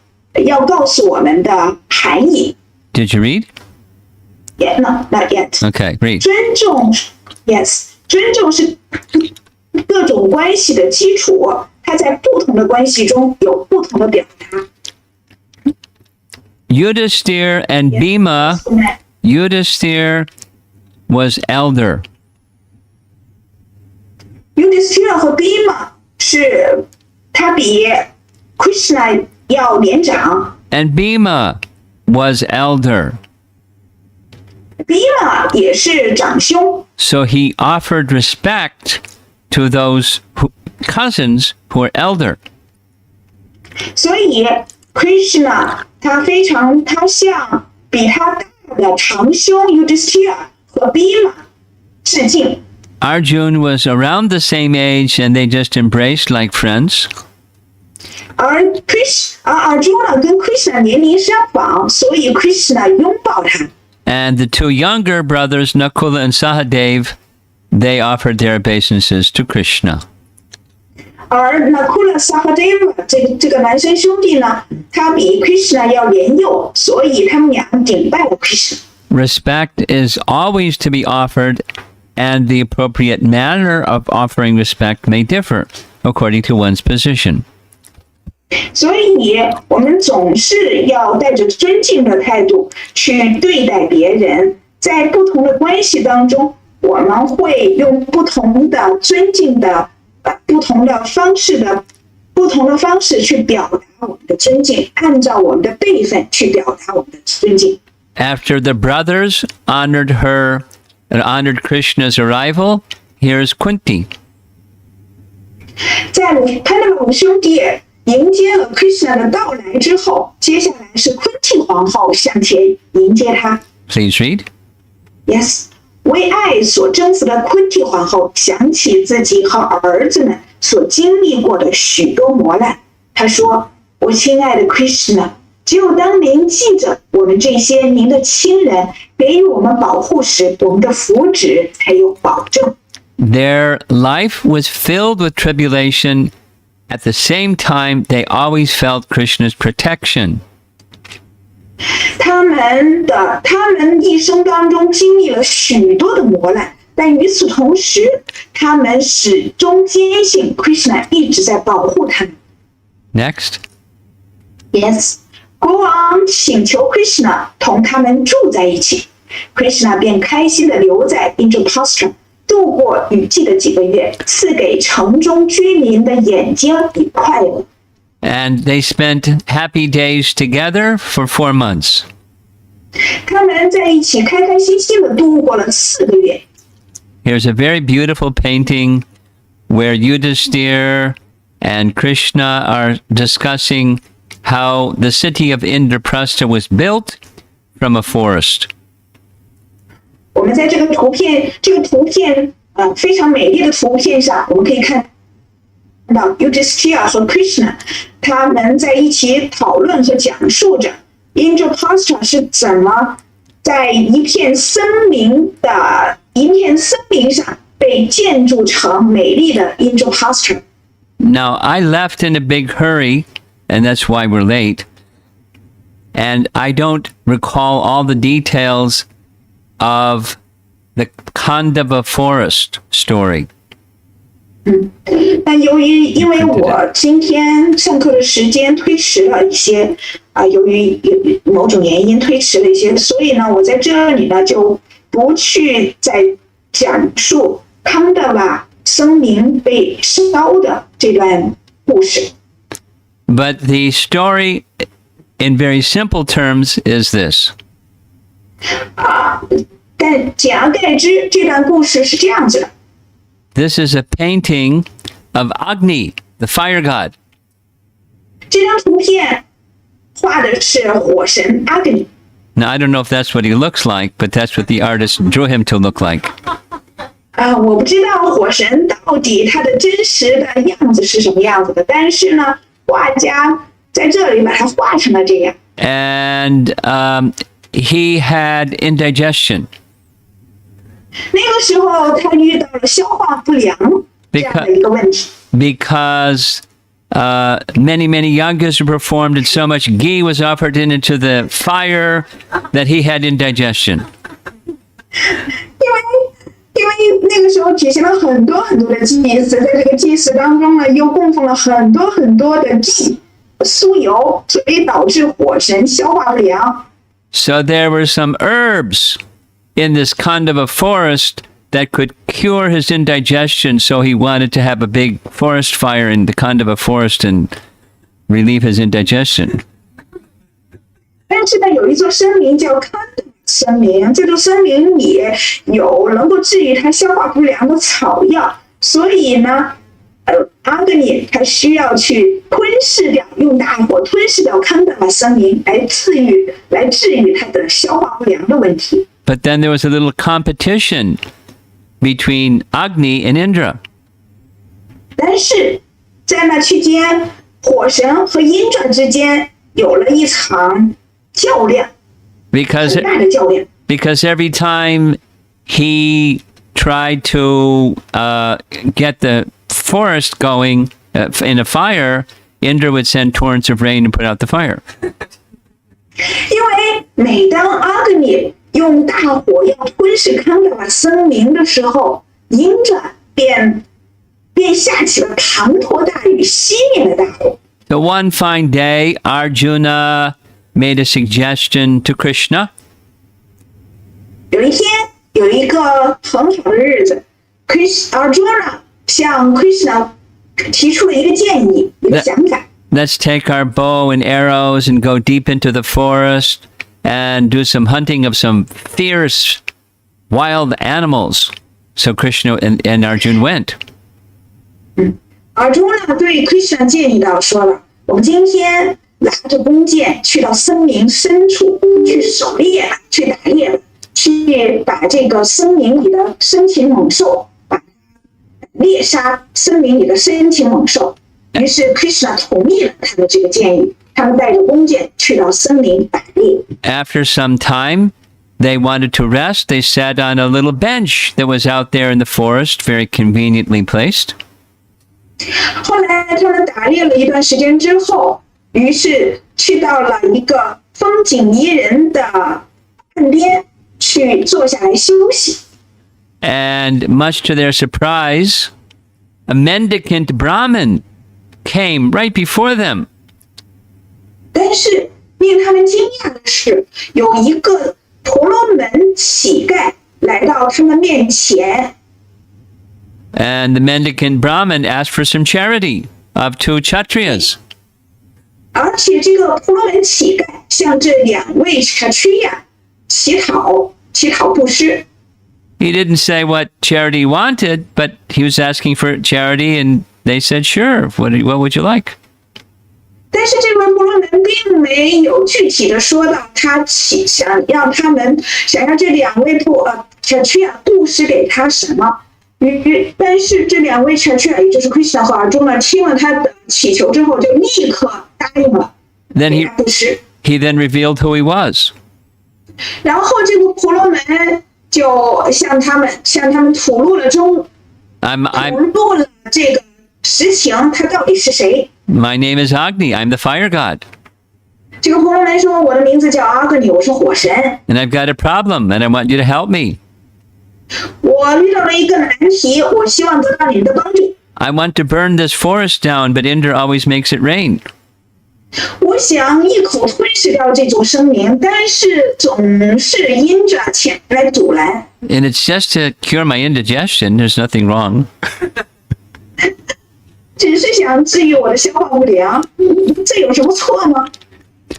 S2: 要告诉我们的含义。
S1: Did you read?
S2: Yeah, no, not yet.
S1: Okay, read.
S2: 尊重 ，yes， 尊重是各种关系的基础，它在不同的关系中有不同的表达。
S1: Yudhishthir and Bhima, Yudhishthir was elder.
S2: Yudhishthira 和 Bhima 是他比 Krishna 要年长。
S1: And Bhima was elder.
S2: Bhima 也是长兄。
S1: So he offered respect to those cousins who are elder.
S2: 所以 Krishna 他向比他大的长兄 Yudhishthira 和 Bhima 致敬。
S1: Arjun was around the same age and they just embraced like friends.
S2: 而 Arjuna 跟 Krishna 年龄相仿，所以 Krishna 拥抱他。
S1: And the 2 younger brothers, Nakula and Sahadev, they offered their obeisances to Krishna.
S2: 而 Nakula Sahadeva 这个孪生兄弟呢，他比 Krishna 要年幼，所以他们俩顶拜了 Krishna。Respect
S1: is always to be offered, and the appropriate manner of offering respect may differ according to one's position.
S2: 所以，我们总是要带着尊敬的态度去对待别人。在不同的关系当中，我们会用不同的尊敬的、不同的方式去表达我们的尊敬，按照我们的辈分去表达我们的尊敬。
S1: After the brothers honored Krishna's arrival, here's Kunti.
S2: 在潘达瓦5兄弟迎接了 Krishna 的到来之后，接下来是昆汀皇后向前迎接他。
S1: Please read.
S2: Yes， 为爱所征服的昆汀皇后想起自己和儿子们所经历过的许多磨难，她说：“我亲爱的 Krishna， 只有当您记着我们这些您的亲人给予我们保护时，我们的福祉才有保证。”
S1: Their life was filled with tribulation. At the same time, they always felt Krishna's protection.
S2: 他们一生当中经历了许多的磨难，但与此同时，他们始终坚信 Krishna 一直在保护他们。
S1: Next.
S2: Yes， 国王请求 Krishna 同他们住在一起 ，Krishna 便开心地留在 Indraprastha， 度过雨季的几个月，赐给城中居民的眼睛以快乐。
S1: And they spent happy days together for 4 months.
S2: 他们在一起开开心心的度过了4个月。
S1: Here's a very beautiful painting where Yudhishthira and Krishna are discussing how the city of Indraprastha was built from a forest.
S2: 我们在这个图片非常美丽的图片上，我们可以看到 Yudhishthira 和 Krishna 他们在一起讨论和讲述着 Indraprastha 是怎么在一片森林上被建筑成美丽的 Indraprastha。
S1: Now, I left in a big hurry, and that's why we're late. And I don't recall all the details of the Khandava forest story.
S2: 但因为我今天上课的时间推迟了一些由于某种原因推迟了一些，所以呢，我在这里呢就不去再讲述康德瓦森林被烧的这段故事。
S1: But the story, in very simple terms, is this.
S2: 但简而概之，这段故事是这样子的。
S1: This is a painting of Agni, the fire god.
S2: 这张图片画的是火神阿格尼。
S1: Now, I don't know if that's what he looks like, but that's what the artist drew him to look like.
S2: 我不知道火神到底他的真实的样子是什么样子的，但是呢，画家在这里把它画成了这样。
S1: And he had indigestion.
S2: 那个时候他遇到了消化不良这样的一个问题。
S1: Because many yagas were performed and so much ghee was offered into the fire that he had indigestion.
S2: 因为那个时候举行了很多的祭祀，在这个祭祀当中呢，又供奉了很多的祭酥油，所以导致火神消化不良。
S1: So there were some herbs in this Khandava forest that could cure his indigestion, so he wanted to have a big forest fire in the Khandava forest and relieve his indigestion.
S2: 但是呢，有一座森林叫康德森林，这座森林里有能够治愈他消化不良的草药，所以呢，阿格尼他需要去用大火吞噬掉康德森林，来治愈他的消化不良的问题。
S1: But then there was a little competition between Agni and Indra.
S2: 但是在那期间，火神和阴转之间有了一场较量，很大的较量。
S1: Because every time he tried to get the forest going in a fire, Indra would send torrents of rain and put out the fire.
S2: 因为每当阿格尼用大火要吞噬康德瓦森林的时候，阴转便下起了滂沱大雨，熄灭了大火。
S1: So one fine day, Arjuna made a suggestion to Krishna.
S2: 有一天，有一个很好的日子 ，Arjuna 向 Krishna 提出了一个建议，一个想法。
S1: Let's take our bow and arrows and go deep into the forest and do some hunting of some fierce wild animals. So Krishna and Arjuna went.
S2: Arjuna 对 Krishna 建议到说了，我们今天拿着弓箭去到森林深处去狩猎吧，去打猎吧，去把这个森林里的生禽猛兽，猎杀森林里的生禽猛兽。于是 Krishna 同意了他的这个建议，他们带着弓箭去到森林打猎。
S1: After some time, they wanted to rest. They sat on a little bench that was out there in the forest, very conveniently placed.
S2: 后来他们打猎了一段时间之后，于是去到了一个风景宜人的岸边去坐下来休息。
S1: And much to their surprise, a mendicant Brahmin came right before them.
S2: 但是令他们惊讶的是，有一个婆罗门乞丐来到他们面前。
S1: And the mendicant Brahmin asked for some charity of 2 Kshatriyas.
S2: 而且这个婆罗门乞丐向这2位查屈亚乞讨布施。
S1: He didn't say what charity wanted, but he was asking for charity, and they said, "Sure. What would you like?"
S2: 但是这位婆罗门并没有具体的说到他想要这2位查屈亚布施给他什么。但是这2位查屈亚，也就是 Krishna 和 Arjuna 听了他的祈求之后，就立刻答应了给他布施。
S1: He then revealed who he was.
S2: 然后这个婆罗门就向他们吐露了这个实情，他到底是谁。
S1: My name is Agni. I'm the fire god.
S2: 这个婆罗门说：“我的名字叫阿格尼，我是火神。
S1: And I've got a problem, and I want you to help me.
S2: 我遇到了一个难题，我希望得到你的帮助。
S1: I want to burn this forest down, but Indra always makes it rain.
S2: 我想一口吞噬掉这座生灵，但是总是因着前来阻拦。
S1: And it's just to cure my indigestion. There's nothing wrong."
S2: 只是想治愈我的消化不良，这有什么错吗？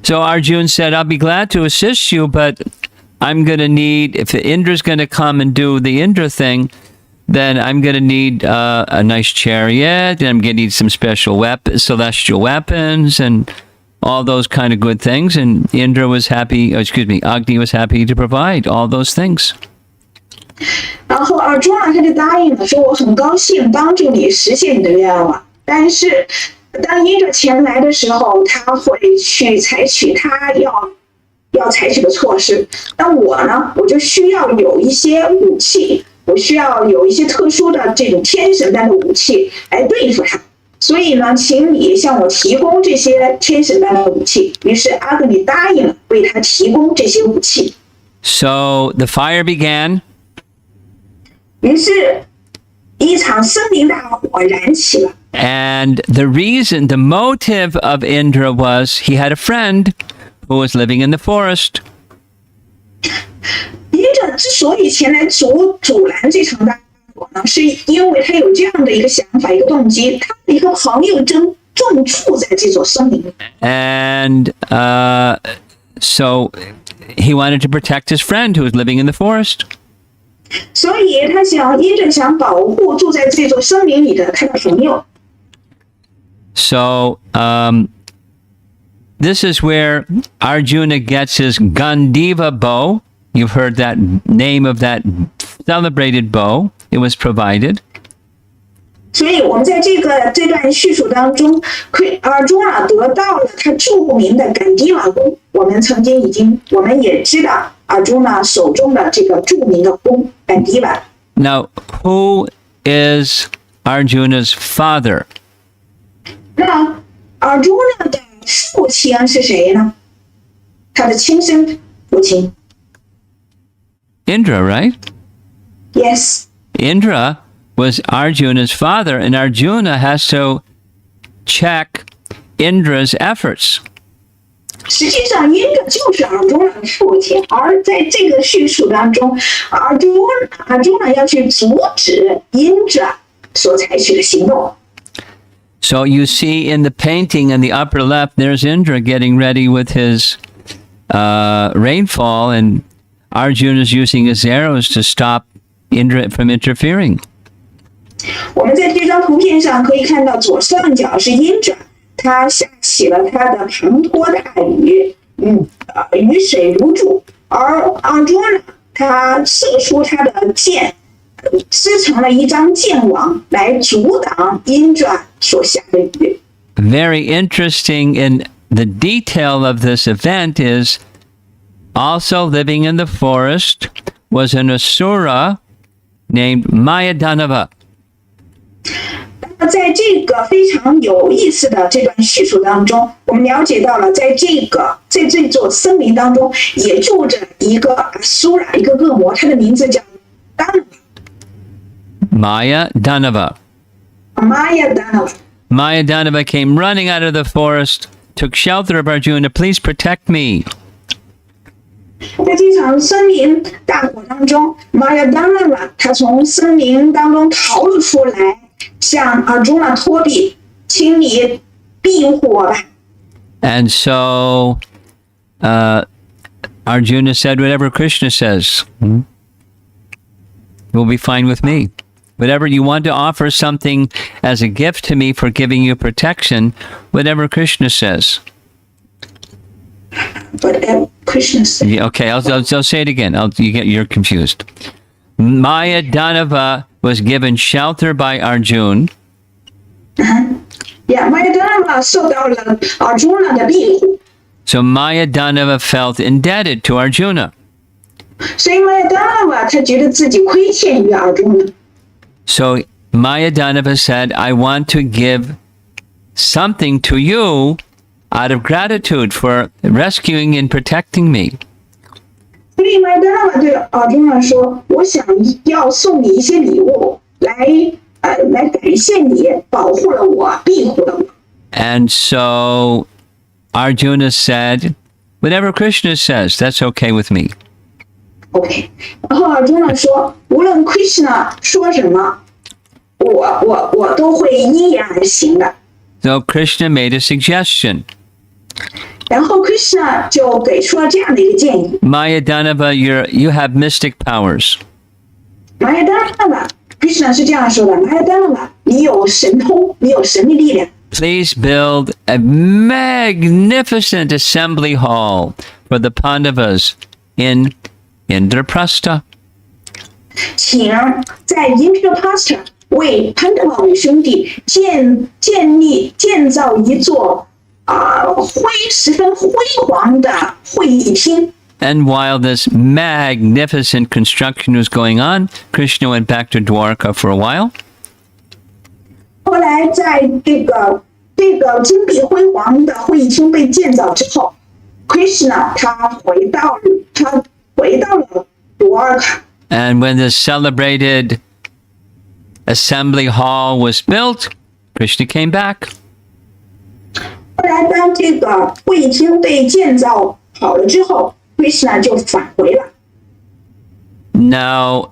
S1: So Arjun said, "I'll be glad to assist you, but I'm going to need, if Indra's going to come and do the Indra thing, then I'm going to need a nice chariot, and I'm going to need some special celestial weapons, and all those kind of good things." And Agni was happy to provide all those things.
S2: 然后Arjuna 他就答应了，说我很高兴帮助你实现你的愿望，但是当Indra前来的时候，他会去采取他要采取的措施。那我呢，我就需要有一些武器，我需要有一些特殊的这种天神般的武器来对付他。所以呢，请你向我提供这些天神般的武器。于是阿格尼答应了为他提供这些武器。
S1: So the fire began.
S2: 于是，一场森林大火燃起了。
S1: And the motive of Indra was he had a friend who was living in the forest.
S2: Indra 之所以前来阻拦这场大火呢，是因为他有这样的一个想法、一个动机，他的一个朋友正住在这座森林里。
S1: And so he wanted to protect his friend who was living in the forest.
S2: 所以Indra 想保护住在这座森林里的他的朋友。
S1: So this is where Arjuna gets his Gandiva bow. You've heard that name of that celebrated bow. It was provided.
S2: 所以我们在这段叙述当中，Arjuna 得到了他著名的Gandiva弓。我们也知道Arjuna 手中的这个著名的弓Gandiva。
S1: Now, who is Arjuna's father?
S2: 那 Arjuna 的父亲是谁呢？他的亲生父亲。
S1: Indra, right?
S2: Yes.
S1: Indra was Arjuna's father, and Arjuna has to check Indra's efforts.
S2: 实际上，Indra 就是 Arjuna 的父亲，而在这个叙述当中，Arjuna 要去阻止 Indra 所采取的行动。
S1: So you see in the painting in the upper left, there's Indra getting ready with his rainfall, and Arjuna's using his arrows to stop Indra from interfering.
S2: 我们在这张图片上可以看到，左上角是Indra，他下起了他的滂沱大雨，雨水如注，而 Arjuna 他射出他的箭，织成了一张箭网来阻挡Indra所下的雨。
S1: Very interesting in the detail of this event is also living in the forest was an asura named Mayadanava.
S2: 在这个非常有意思的这段叙述当中，我们了解到了，在这座森林当中，也住着一个 asura， 一个恶魔，他的名字叫
S1: Mayadanava. Mayadanava came running out of the forest, took shelter of Arjuna. Please protect me.
S2: 在这场森林大火当中，Mayadanava 他从森林当中逃了出来，向 Arjuna 托庇，请你庇护我吧。
S1: And so Arjuna said, whatever Krishna says will be fine with me. Whatever you want to offer something as a gift to me for giving you protection, whatever Krishna says.
S2: Whatever Krishna says.
S1: Yeah, okay, I'll say it again. You're confused. Maya Danava was given shelter by Arjuna.
S2: Yeah, Maya Danava 受到了 Arjuna 的庇护，
S1: So Maya Danava felt indebted to Arjuna.
S2: 所以 Maya Danava 他觉得自己亏欠于 Arjuna。
S1: So Maya Danava said, I want to give something to you out of gratitude for rescuing and protecting me.
S2: 所以 Maya Danava 对 Arjuna 说：“我想要送你一些礼物，来感谢你保护了我，庇护了我。”
S1: And so Arjuna said, whatever Krishna says, that's okay with me.
S2: OK， 然后 Arjuna 说：“无论 Krishna 说什么，我都会依言而行的。”
S1: So Krishna made a suggestion.
S2: 然后 Krishna 就给出了这样的一个建议。
S1: Maya Danava, you have mystic powers.
S2: Maya Danava Krishna 是这样说的 ：Maya Danava， 你有神通，你有神秘力量。
S1: Please build a magnificent assembly hall for the Pandavas in Indraprastha.
S2: 请在 Indraprastha 为潘德瓦五兄弟建造一座十分辉煌的会议厅。
S1: And while this magnificent construction was going on, Krishna went back to Dwarka for a while.
S2: 后来在这个金碧辉煌的会议厅被建造之后 ，Krishna 他回到了Dwarka。
S1: And when the celebrated assembly hall was built, Krishna came back.
S2: 后来当这个会议厅被建造好了之后 ，Krishna 就返回了。
S1: Now,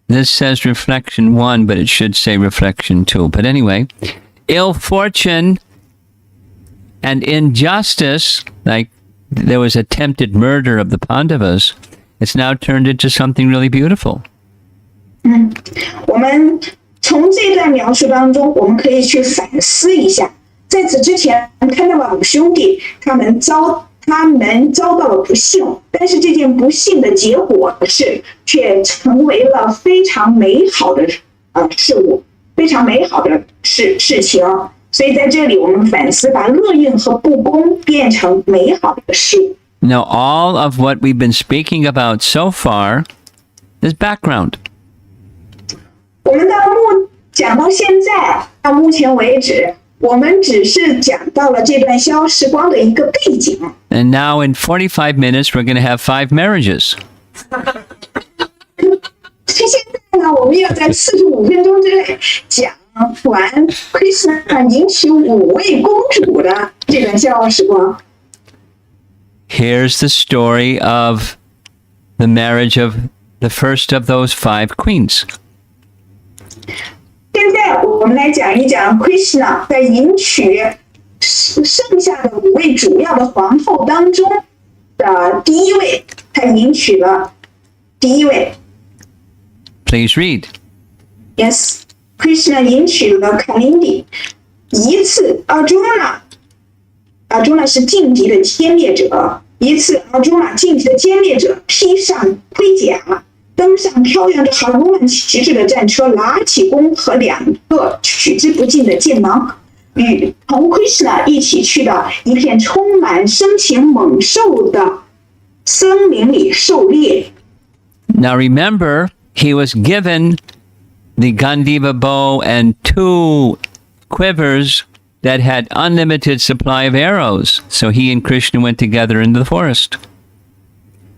S1: this says reflection 1, but it should say reflection 2. But anyway, ill fortune and injustice, like there was attempted murder of the Pandavas, it's now turned into something really beautiful.
S2: 我们从这段描述当中，我们可以去反思一下，在此之前，潘德瓦五兄弟他们遭到了不幸，但是这件不幸的结果却成为了非常美好的事物，非常美好的事情。所以在这里，我们反思把厄运和不公变成美好的事物。
S1: Now, all of what we've been speaking about so far is background.
S2: 我们讲到现在，到目前为止，我们只是讲到了这段消时光的一个背景。
S1: And now in 45 minutes, we're going to have 5 marriages.
S2: 现在呢，我们要在45分钟之内讲完 Krishna 迎娶5位公主的这段消时光。
S1: Here's the story of the marriage of the first of those 5 queens.
S2: 现在我们来讲一讲 Krishna 在迎娶剩下的5位主要的皇后当中的第一位，他迎娶了第一位。
S1: Please read.
S2: Yes, Krishna 迎娶了 Kalindi。一次 Arjuna 是劲敌的歼灭者。一次 Arjuna 劲敌的歼灭者披上盔甲，登上飘扬着哈努曼旗帜的战车，拿起弓和2个取之不尽的箭囊，与同 Krishna 一起去到一片充满生前猛兽的森林里狩猎。
S1: Now remember, he was given the Gandiva bow and 2 quivers that had unlimited supply of arrows. So he and Krishna went together into the forest.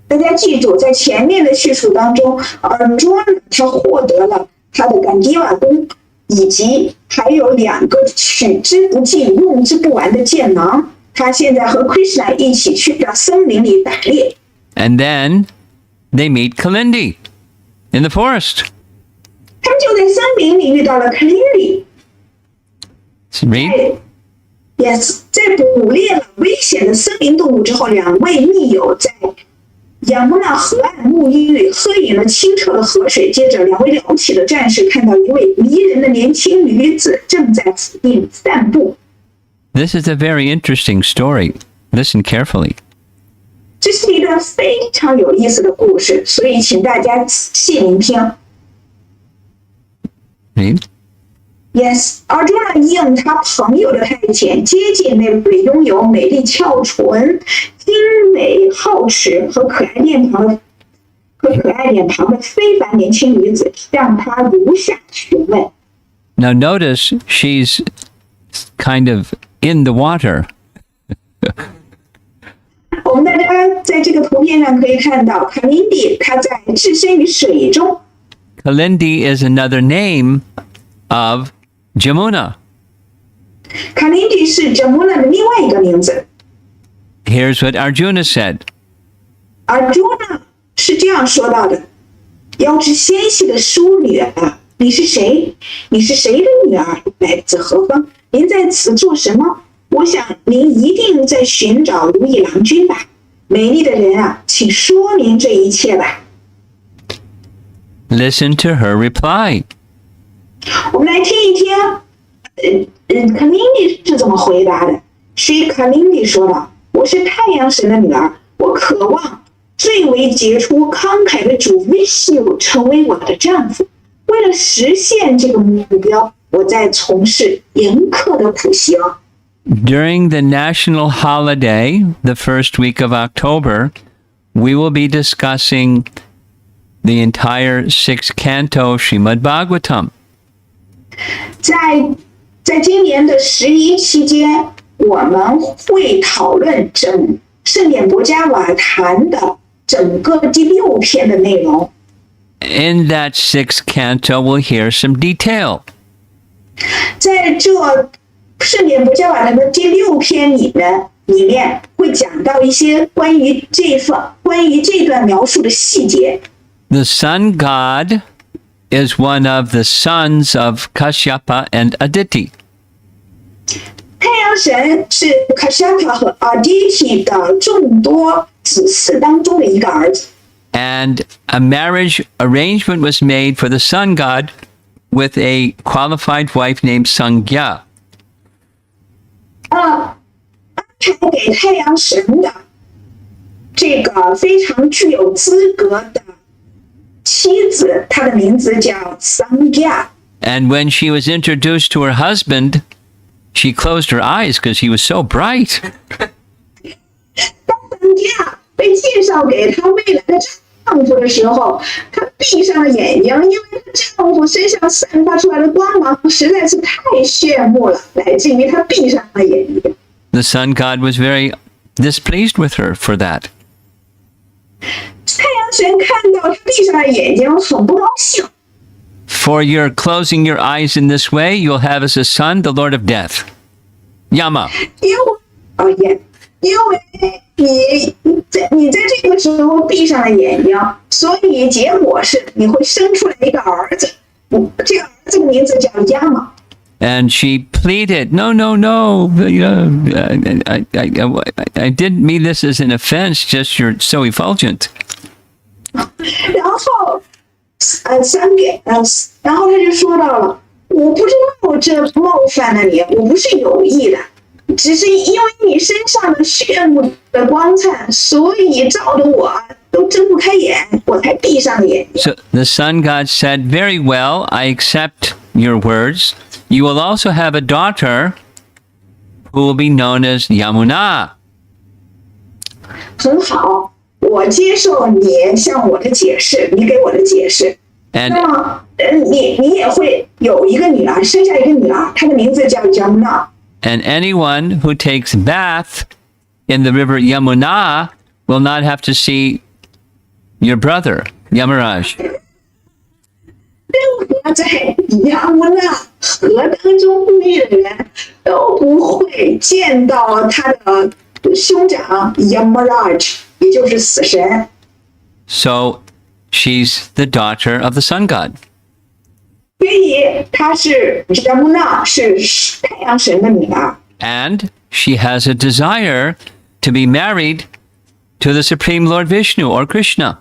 S2: 大家记住，在前面的叙述当中，Arjuna 他获得了他的甘迪瓦弓，以及还有2个取之不尽、用之不完的箭囊。他现在和 Krishna 一起去到森林里打猎。
S1: And then they meet Kalindi in the forest.
S2: 他们就在森林里遇到了 Kalindi。
S1: Read.
S2: Yes，在捕猎了危险的森林动物之后，两位密友在雅穆纳河岸沐浴，喝饮了清澈的河水。接着，两位了不起的战士看到一位迷人的年轻女子正在附近散步。
S1: This is a very interesting story. Listen carefully.
S2: 这是一段非常有意思的故事，所以请大家仔细聆听。
S1: Read.
S2: Yes， 而朱拉应他朋友的派遣，接近那位拥有美丽翘唇、精美皓齿和可爱脸庞的非凡年轻女子，向她如下询问。
S1: Now notice she's kind of in the water.
S2: 我们大家在这个图片上可以看到，卡林迪她在置身于水中。
S1: Kalindi is another name of Jamuna.
S2: 卡林迪是 Jamuna 的另外一个名字。
S1: Here's what Arjuna said.
S2: 而 Arjuna 是这样说到的：腰肢纤细的淑女啊，你是谁？你是谁的女儿？来自何方？您在此做什么？我想您一定在寻找如意郎君吧。美丽的人啊，请说明这一切吧。
S1: Listen to her reply.
S2: 我们来听一听，卡林迪是怎么回答的。卡林迪说道：“我是太阳神的女儿，我渴望最为杰出、慷慨的主 Vishnu 成为我的丈夫。为了实现这个目标，我在从事严苛的苦行。”
S1: During the national holiday, the first week of October, we will be discussing the entire sixth canto Srimad Bhagavatam.
S2: 在今年的11期间，我们会讨论圣典博伽瓦坛的整个第6篇的内容。
S1: In that sixth canto, we'll hear some detail.
S2: 在这圣典博伽瓦坛的第6篇里面会讲到一些关于这段描述的细节。
S1: The sun god is one of the sons of Kashyapa and Aditi.
S2: 太阳神是 Kashyapa 和 Aditi 的众多子嗣当中的一个儿子。
S1: And a marriage arrangement was made for the sun god with a qualified wife named Sangya.
S2: 安排给太阳神的这个非常具有资格的妻子，她的名字叫 Sangya。
S1: And when she was introduced to her husband, she closed her eyes because he was so bright.
S2: 当 Sangya 被介绍给她未来的丈夫的时候，她闭上了眼睛，因为她丈夫身上散发出来的光芒实在是太炫目了，乃至于她闭上了眼睛。
S1: The sun god was very displeased with her for that.
S2: 太阳神看到她闭上了眼睛，很不高兴。
S1: For your closing your eyes in this way, you'll have as a son the Lord of Death, Yama.
S2: 因为你在这个时候闭上了眼睛，所以结果是你会生出来一个儿子，这个儿子的名字叫 Yama。
S1: And she pleaded, no, I didn't mean this as an offense, just you're so effulgent.
S2: 然后然后他就说到了，我不知道这冒犯了你，我不是有意的，只是因为你身上的炫目的光灿，所以照得我都睁不开眼，我才闭上了眼睛。
S1: So the sun god said, very well, I accept your words. You will also have a daughter who will be known as Yamuna.
S2: 很好，我接受你向我的解释，你给我的解释。
S1: And
S2: 那么，你也会有一个女儿，生下一个女儿，她的名字叫 Jamuna。
S1: And anyone who takes bath in the river Yamuna will not have to see your brother, Yamaraj.
S2: 任何在雅穆纳河当中沐浴的人都不会见到他的兄长 Yamaraj， 也就是死神。
S1: So she's the daughter of the sun god.
S2: 所以她是雅穆纳，是太阳神的女儿。
S1: And she has a desire to be married to the Supreme Lord Vishnu or Krishna.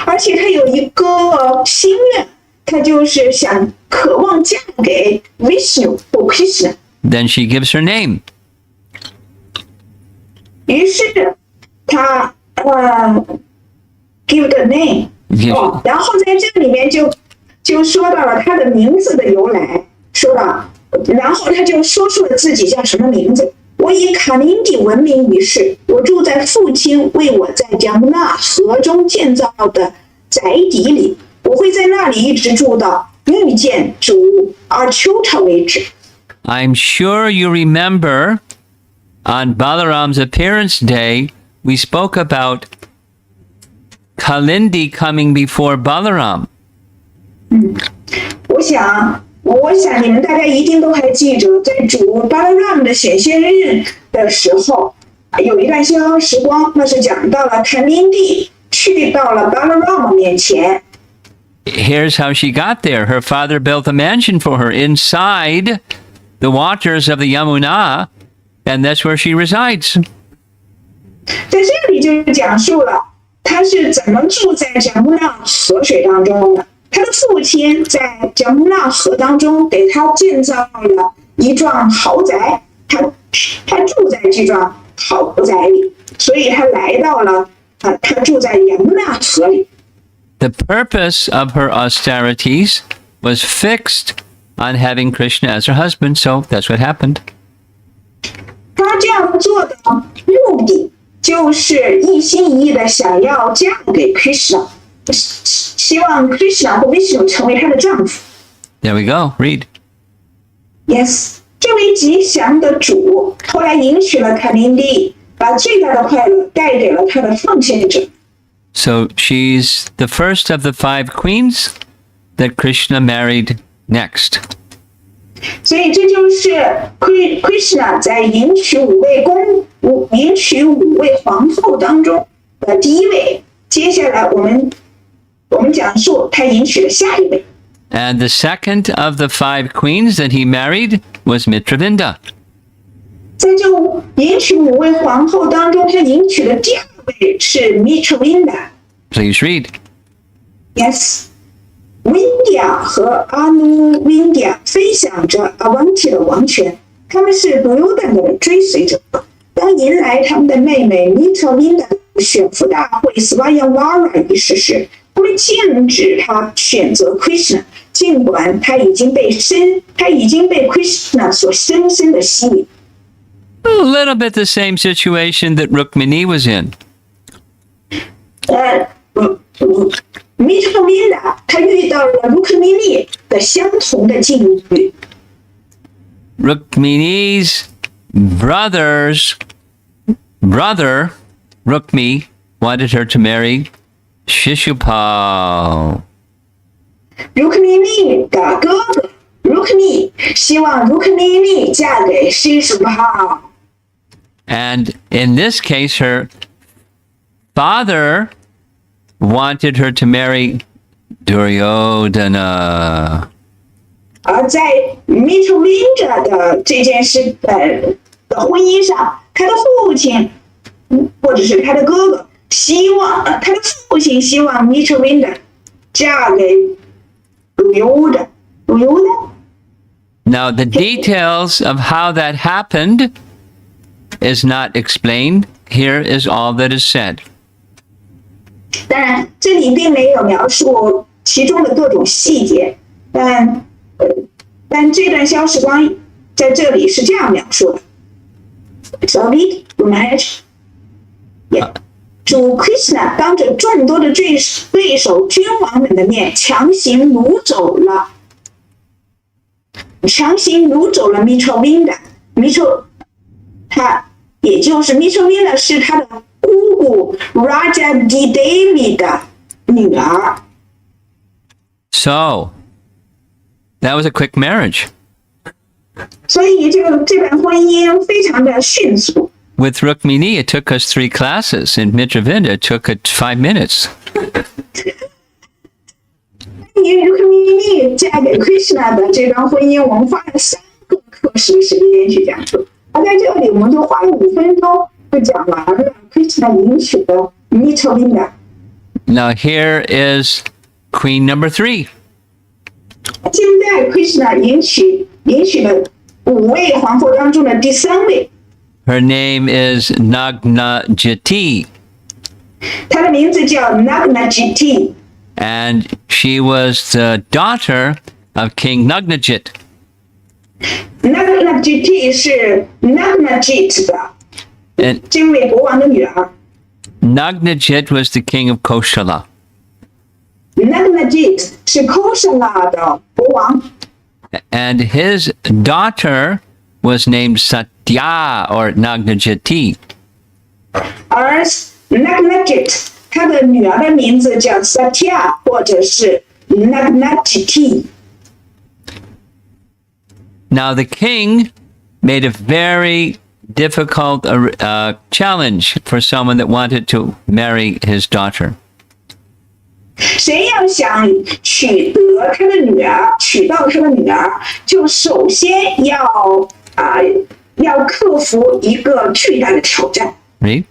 S2: 而且她有一个心愿，她就是想渴望嫁给 Vishnu 或 Krishna。
S1: Then she gives her name.
S2: 于是她give the name。然后在这里面就说到了她的名字的由来，说到，然后她就说出了自己叫什么名字。我以卡林蒂闻名于世，我住在父亲为我在加穆纳河中建造的宅邸里，我会在那里一直住到遇见主阿丘塔为止。
S1: I'm sure you remember on Balaram's appearance day, we spoke about Kalindi coming before Balaram.
S2: 我想你们大家一定都还记着，在主巴拉拉姆的显现日的时候，有一段逍遥时光，那是讲到了卡林蒂去到了巴拉拉姆面前。
S1: Here's how she got there. Her father built a mansion for her inside the waters of the Yamuna, and that's where she resides.
S2: 在这里就讲述了他是怎么住在加穆纳河水当中的。他的父亲在加穆纳河当中给他建造了一幢豪宅，他住在这幢豪宅里，所以他来到了他住在加穆纳河里。
S1: The purpose of her austerities was fixed on having Krishna as her husband, so that's what happened.
S2: 他这样做的目的就是一心一意的想要嫁给 Krishna， 希望 Krishna 或 Vishnu 成为他的丈夫。
S1: There we go. Read.
S2: Yes， 这位吉祥的主后来迎娶了卡林蒂，把最大的快乐带给了他的奉献者。
S1: So she's the first of the 5 queens that Krishna married next.
S2: 所以这就是 Krishna 在迎娶5位皇后当中的第一位。接下来我们讲述他迎娶的下一位。
S1: And the second of the 5 queens that he married was Mitravinda.
S2: 在这迎娶5位皇后当中，他迎娶的第2位是 Mitravinda。
S1: Please read.
S2: Yes。Vindhya 和 Anuvindhya 分享着 Avanti 的王权，他们是 Duryodhana 的追随者。当迎来他们的妹妹 Mitravinda 的选妇大会 Swayamvara 一事时，他们禁止他选择 Krishna， 尽管他已经被 Krishna 所深深的吸引。
S1: A little bit the same situation that Rukmini was in.
S2: Mitravinda 他遇到了 Rukmini 的相同的境遇。
S1: Rukmini's brother, Rukmi, wanted her to marry Shishupal.
S2: Rukmini 的哥哥 Rukmi 希望 Rukmini 嫁给 Shishupal。
S1: And in this case, her father wanted her to marry Duryodhana.
S2: 而在 Mitravinda 的这件事的婚姻上，他的父亲或者是他的哥哥希望他的父亲希望 Mitravinda 嫁给 Duryodhana。
S1: Now, the details of how that happened is not explained. Here is all that is said.
S2: 当然，这里并没有描述其中的各种细节，但这段消时光在这里是这样描述的 ：Sorry, marriage。主 Krishna 当着众多的对手君王们的面，强行掳走了 Mitravinda。他也就是 Mitravinda 是他的姑姑 Raja Didevi 的女儿。
S1: So, that was a quick marriage.
S2: 所以这段婚姻非常的迅速。
S1: With Rukmini, it took us 3 classes. In Mitravinda, it took it 5 minutes.
S2: Rukmini 嫁给 Krishna 的这段婚姻，我们花了3个课时的时间去讲述。而在这里，我们就花了5分钟就讲完了 Krishna 迎娶的 Mitra。Now
S1: here is queen number 3.
S2: 现在 Krishna 迎娶的5位皇后当中的第3位。
S1: Her name is Nagnajiti.
S2: 她的名字叫 Nagnajiti。And
S1: she was the daughter of King Nagnajit.
S2: Nagnajiti 是 Nagnajit 的这位国王的女儿。
S1: Nagnajit was the king of Koshala.
S2: Nagnajit 是 Koshala 的国王。
S1: And his daughter was named Satya or Nagnajiti.
S2: 而 Nagnajit 她的女儿的名字叫 Satya 或者是 Nagnajiti。Now
S1: the king made a very difficult challenge for someone that wanted to marry his daughter.
S2: 谁要想娶到他的女儿，就首先要克服一个巨大的挑战。
S1: Read.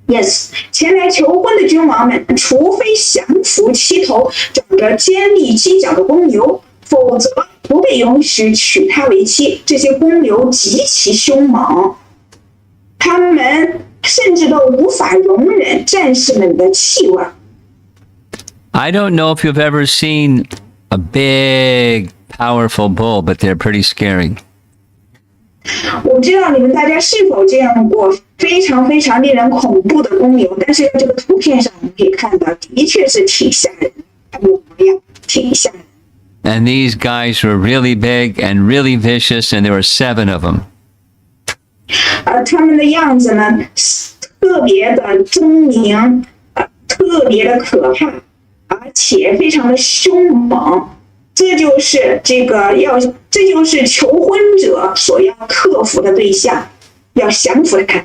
S2: Yes， 前来求婚的君王们，除非降服妻头，长着尖利犄角的公牛，否则不被允许娶她为妻。这些公牛极其凶猛，他们甚至都无法容忍战士们的气味。
S1: I don't know if you've ever seen a big, powerful bull, but they're pretty scary.
S2: 我不知道你们大家是否见过非常非常令人恐怖的公牛，但是在这个图片上我们可以看到，的确是挺吓人，它的模样挺吓人。
S1: And these guys were really big and really vicious, and there were 7 of them.
S2: 他们的样子呢，特别的狰狞，特别的可怕，而且非常的凶猛。这就是求婚者所要克服的对象，要降服他，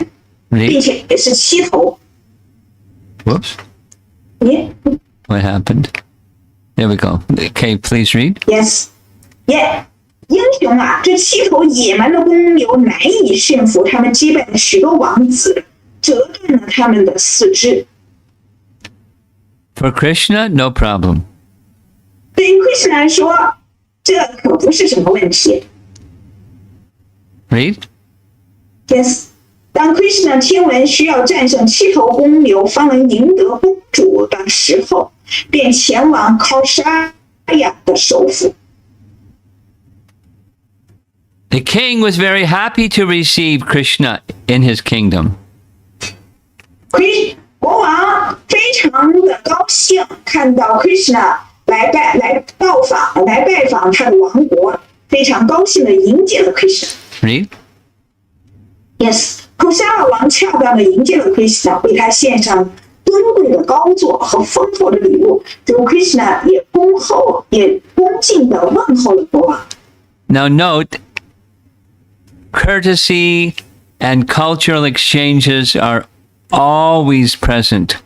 S2: 并且也是妻头。
S1: Whoops. What happened? There we go. Okay, please read.
S2: Yes. Yeah. 英雄啊，这7头野蛮的公牛难以驯服，他们击败了许多王子，折断了他们的4肢。
S1: For Krishna, no problem.
S2: 对于 Krishna 来说，这可不是什么问题。
S1: Read.
S2: Yes. 当 Krishna 听闻需要战胜7头公牛方能赢得公主的时候，便前往考沙亚的首府。
S1: The king was very happy to receive Krishna in his kingdom.
S2: 国王非常的高兴看到 Krishna 来拜访他的王国，非常高兴的迎接了 Krishna。Read. Yes， 考沙尔王恰当的迎接了 Krishna， 为他献上尊贵的高座和丰厚的礼物。最后 Krishna 也恭敬的问候了国王。
S1: Now note, courtesy and cultural exchanges are always present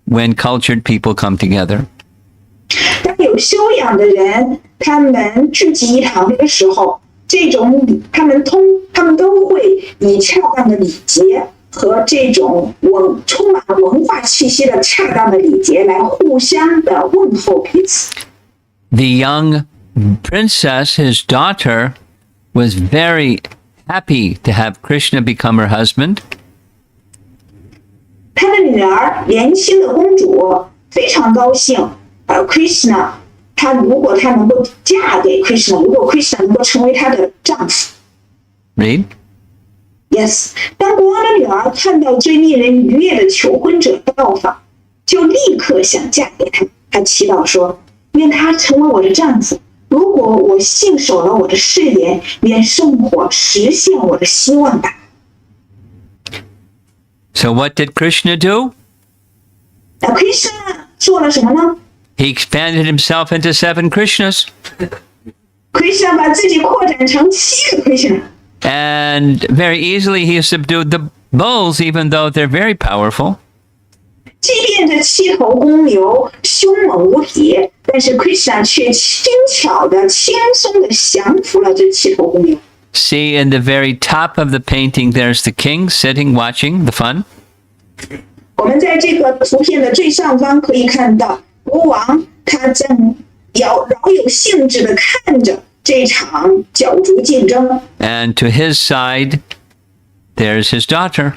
S1: when cultured people come together.
S2: 当有修养的人他们聚集一堂的时候，他们都会以恰当的礼节和这种充满文化气息的恰当的礼节来互相的问候彼此。
S1: The young princess, his daughter, was very happy to have Krishna become her husband.
S2: 他的女儿年轻的公主非常高兴，Krishna， 如果她能够嫁给 Krishna， 如果 Krishna 能够成为她的丈夫。
S1: Read.
S2: Yes， 当国王的女儿看到最令人愉悦的求婚者到访，就立刻想嫁给他。她祈祷说：“愿他成为我的丈夫。如果我信守了我的誓言，愿圣火实现我的希望吧。”
S1: So what did Krishna do?
S2: Krishna 做了什么呢？
S1: He expanded himself into 7 Krishnas.
S2: Krishna 把自己扩展成7个 Krishna。And
S1: very easily he subdued the bulls, even though they're very powerful.
S2: 即便这7头公牛凶猛无比，但是 Krishna 却轻巧的、轻松的降服了这7头公牛。
S1: See, in the very top of the painting, there's the king sitting watching the fun.
S2: 我们在这个图片的最上方可以看到，国王他正饶有兴致的看着这场角逐竞争。
S1: And to his side, there's his daughter.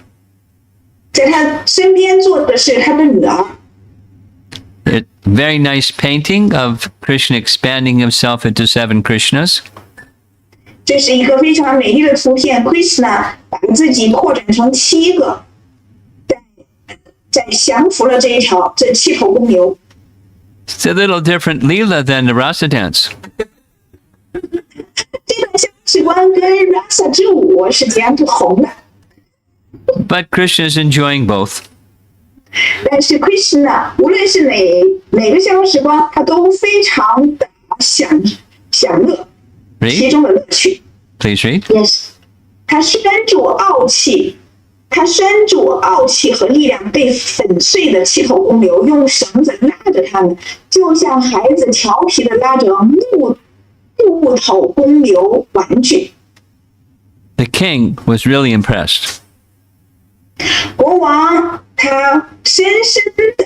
S2: 在他身边坐的是他的女儿。
S1: A very nice painting of Krishna expanding himself into 7 Krishnas.
S2: 这是一个非常美丽的图片 ，Krishna 把自己扩展成7个，在降服了这7头公牛。
S1: It's a little different Leela than the Rasa dance.
S2: 这段相士观跟 Rasa 之舞是截然不同的。
S1: But Krishna is enjoying both.
S2: 但是 Krishna 无论是哪个相士观，他都非常的享乐其中的乐趣。
S1: Please read.
S2: Yes， 他拴住傲气和力量被粉碎的7头公牛，用绳子拉着他们，就像孩子调皮的拉着木头公牛玩具。
S1: The king was really impressed.
S2: 国王他深深的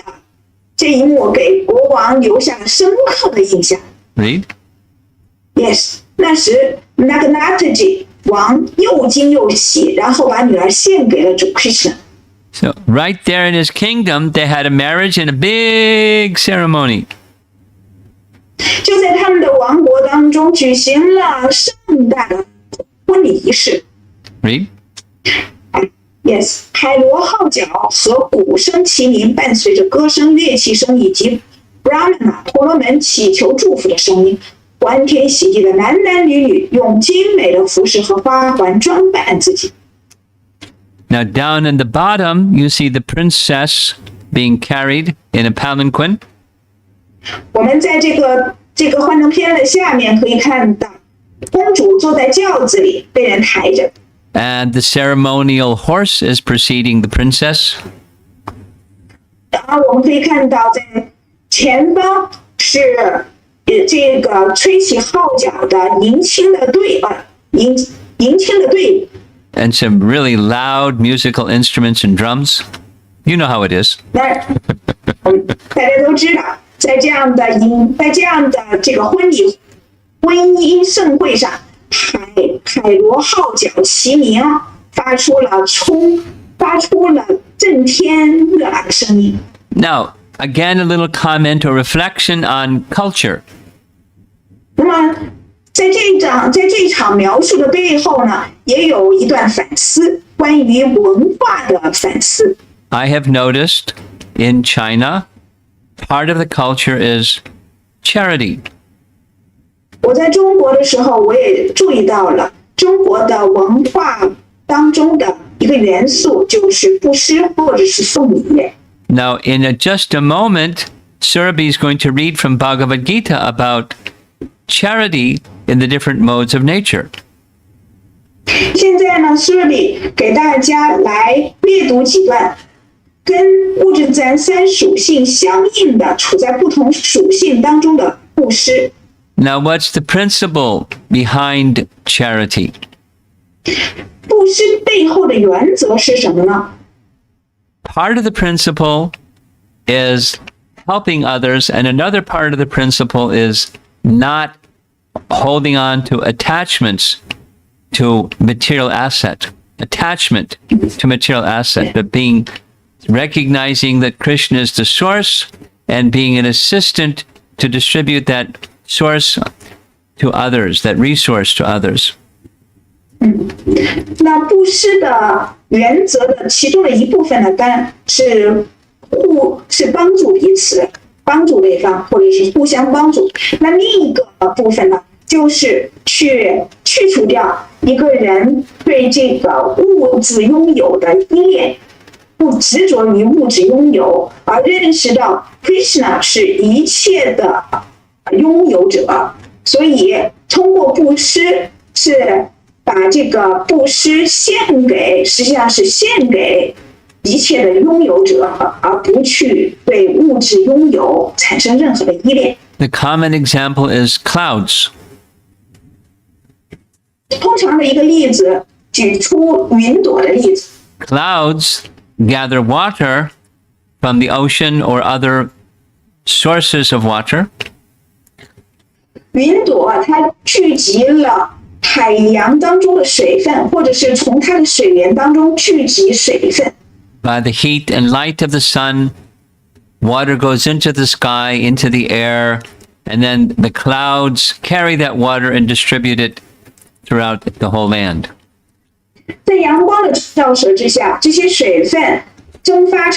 S2: 这一幕给国王留下了深刻的印象。
S1: Read.
S2: Yes， 那时Naganataji 王又惊又喜，然后把女儿献给了主 Krishna。So
S1: right there in his kingdom, they had a marriage and a big ceremony.
S2: 就在他们的王国当中举行了盛大的婚礼仪式。
S1: Read.
S2: Yes， 海螺号角和鼓声齐鸣，伴随着歌声、乐器声以及 Brahmana 婆罗门祈求祝福的声音，欢天喜地的男男女女用精美的服饰和花环装扮自己。
S1: Now down in the bottom, you see the princess being carried in a palanquin.
S2: 我们在这个幻灯片的下面可以看到，公主坐在轿子里，被人抬着。
S1: And the ceremonial horse is preceding the princess.
S2: 然后我们可以看到，在前方是这个吹起号角的迎亲的队伍。
S1: And some really loud musical instruments and drums. You know how it is.
S2: 大家都知道，在这样的这个婚姻盛会上，海螺号角齐鸣，发出了震天热辣的声音。
S1: Now, again, a little comment or reflection on culture.
S2: 那么，在这场描述的背后呢，也有一段反思，关于文化的反思。
S1: I have noticed in China, part of the culture is charity.
S2: 我在中国的时候，我也注意到了中国的文化当中的一个元素，就是布施或者是送礼。
S1: Now, in just a moment, Surabhi is going to read from Bhagavad Gita about charity in the different modes of nature.
S2: 现在呢 Surabhi 给大家来阅读几段跟物质自然3属性相应的，处在不同属性当中的布施。
S1: Now, what's the principle behind charity?
S2: 布施背后的原则是什么呢？
S1: Part of the principle is helping others, and another part of the principle is not holding on to attachment to material asset, but recognizing that Krishna is the source and being an assistant to distribute that source to others, that resource to others.
S2: 那布施的原则的其中的一部分呢，当然是帮助彼此，帮助对方，或者是互相帮助。那另一个部分呢，就是去除掉一个人对这个物质拥有的依恋，不执着于物质拥有，而认识到 Krishna 是一切的拥有者。所以通过布施是把这个布施实际上是献给一切的拥有者，而不去对物质拥有产生任何的依恋。
S1: The common example is clouds.
S2: 通常的一个例子，举出云朵的例子。
S1: Clouds gather water from the ocean or other sources of water.
S2: 云朵它聚集了海洋当中的水分，或者是从它的水源当中聚集水分。
S1: By the heat and light of the sun, water goes into the sky, into the air, and then the clouds carry that water and distribute it throughout the whole land.
S2: 在阳光的照射之下，这些水分蒸发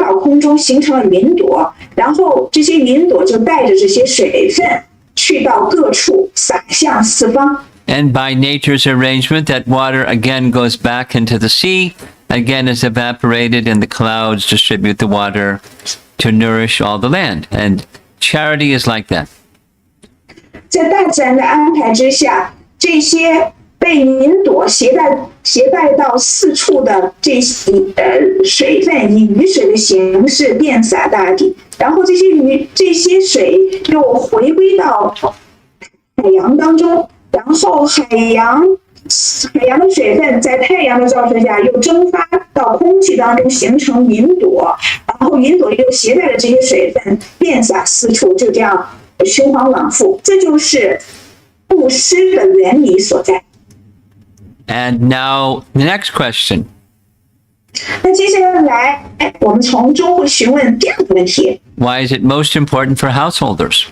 S2: 到空中，形成了云朵，然后这些云朵就带着这些水分去到各处，洒向四方。
S1: And by nature's arrangement, that water again goes back into the sea, again is evaporated, and the clouds distribute the water to nourish all the land. And charity is like that.
S2: 在大自然的安排之下，这些被云朵携带到四处的这些水分，以雨水的形式遍洒大地，然后这些水又回归到海洋当中，然后海洋的水分在太阳的照射下又蒸发到空气当中，形成云朵，然后云朵又携带着这些水分遍洒四处，就这样循环往复。这就是布施的原理所在。
S1: And now the next question.
S2: 那接下来，我们从中会询问第二个问题：
S1: Why is it most important for householders?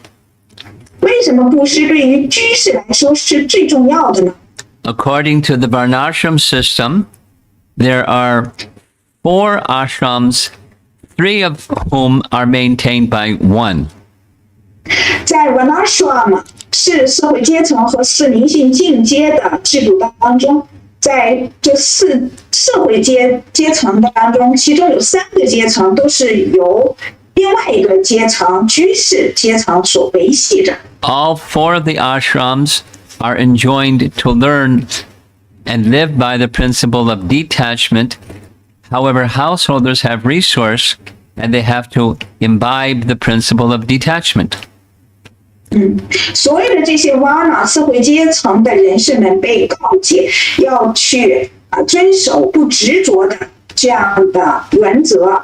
S2: 为什么布施对于居士来说是最重要的呢？
S1: According to the Varnashram system, there are 4 ashrams, 3 of whom are maintained by 1.
S2: 在 Varnashram 是社会阶层和是灵性进阶的制度当中，在这4社会阶层当中，其中有3个阶层都是由另外一个阶层居士阶层所维系着。
S1: All 4 of the ashrams are enjoined to learn and live by the principle of detachment. However, householders have resource and they have to imbibe the principle of detachment.
S2: 所有的这些Varna社会阶层的人士们被告诫要去遵守不执着的这样的原则，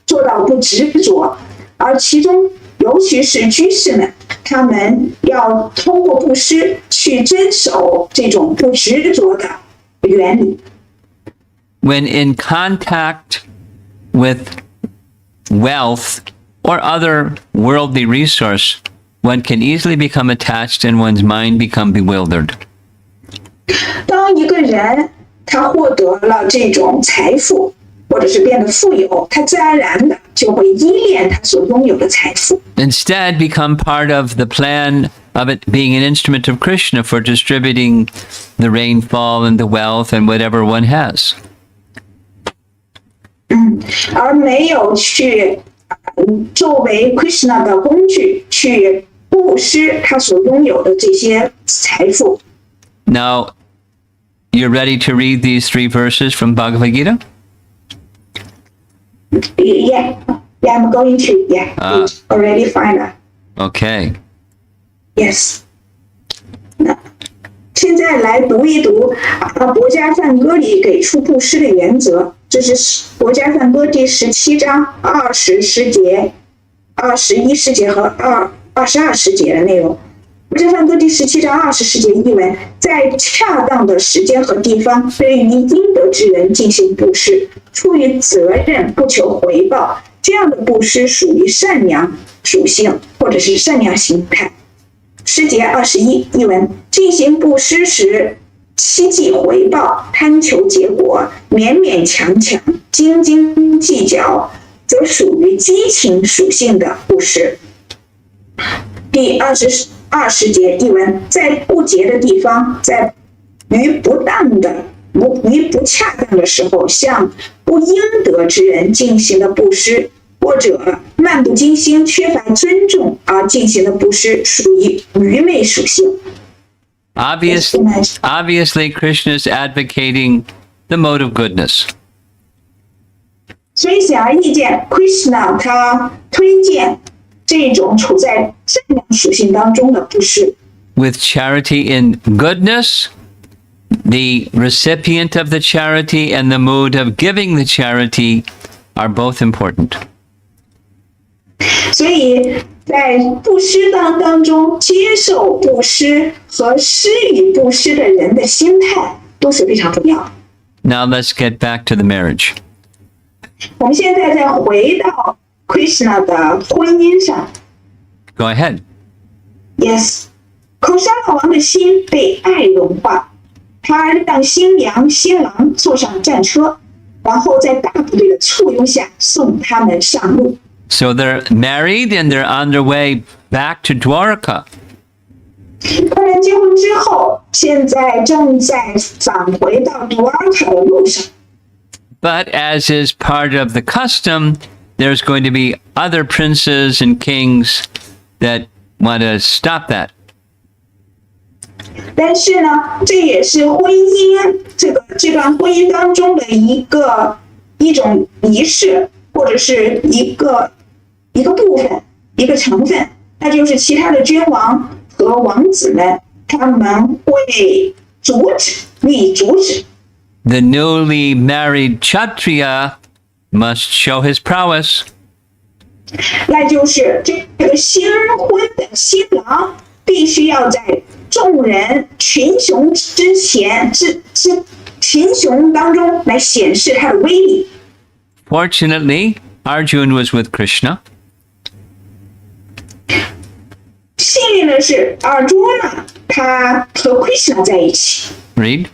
S2: 做到不执着，而其中尤其是居士们，他们要通过布施去遵守这种不执着的原理。
S1: When in contact with wealth or other worldly resource, one can easily become attached and one's mind become bewildered.
S2: 当一个人他获得了这种财富，或者是变得富有，他自然而然的就会依恋他所拥有的财富。
S1: Instead, become part of the plan of it being an instrument of Krishna for distributing the rainfall and the wealth and whatever one has.
S2: 而没有去作为 Krishna 的工具去布施他所拥有的这些财富。
S1: Now, you're ready to read these 3 verses from Bhagavad Gita?
S2: Yeah, I'm going to. Yeah, already find it.
S1: Okay.
S2: Yes. 那现在来读一读国家梵歌里给出布施的原则。这是国家梵歌第17章20诗节、21诗节和22诗节的内容。国家梵歌第17章20诗节译文：在恰当的时间和地方，对于应得之人进行布施，出于责任，不求回报。这样的布施属于善良属性，或者是善良形态。诗节21译文：进行布施时，希冀回报，贪求结果，勉勉强强，斤斤计较，则属于激情属性的布施。第22诗节译文：在不洁的地方，在于不恰当的时候，向不应得之人进行的布施，或者漫不经心、缺乏尊重而进行的布施，属于愚昧属性。
S1: Obviously, Krishna is advocating the mode of goodness.
S2: 所以显而易见 ，Krishna 他推荐这种处在善良属性当中的布施。
S1: With charity in goodness, the recipient of the charity and the mood of giving the charity are both important.
S2: 所以在布施当中，接受布施和施予布施的人的心态都是非常重要的。
S1: Now let's get back to the marriage.
S2: 我们现在再回到 Krishna 的婚姻上。
S1: Go ahead.
S2: Yes， 口沙老王的心被爱融化，他让新娘新郎坐上战车，然后在大部队的簇拥下送他们上路。
S1: So they're married and they're on their way back to Dwarka.
S2: 当然，结婚之后，现在正在返回到杜尔卡的路上。
S1: But as is part of the custom, there's going to be other princes and kings that want to stop that.
S2: 但是呢，这也是婚姻这段婚姻当中的一种仪式，或者是一个部分、一个成分，那就是其他的君王和王子们，他们会予以阻止。
S1: The newly married Kshatriya must show his prowess.
S2: 那就是这个新婚的新郎必须要在众人群雄之前群雄当中来显示他的威力。
S1: Fortunately, Arjun was with Krishna.
S2: 幸运的是，Arjuna他和 Krishna 在一起。
S1: Read.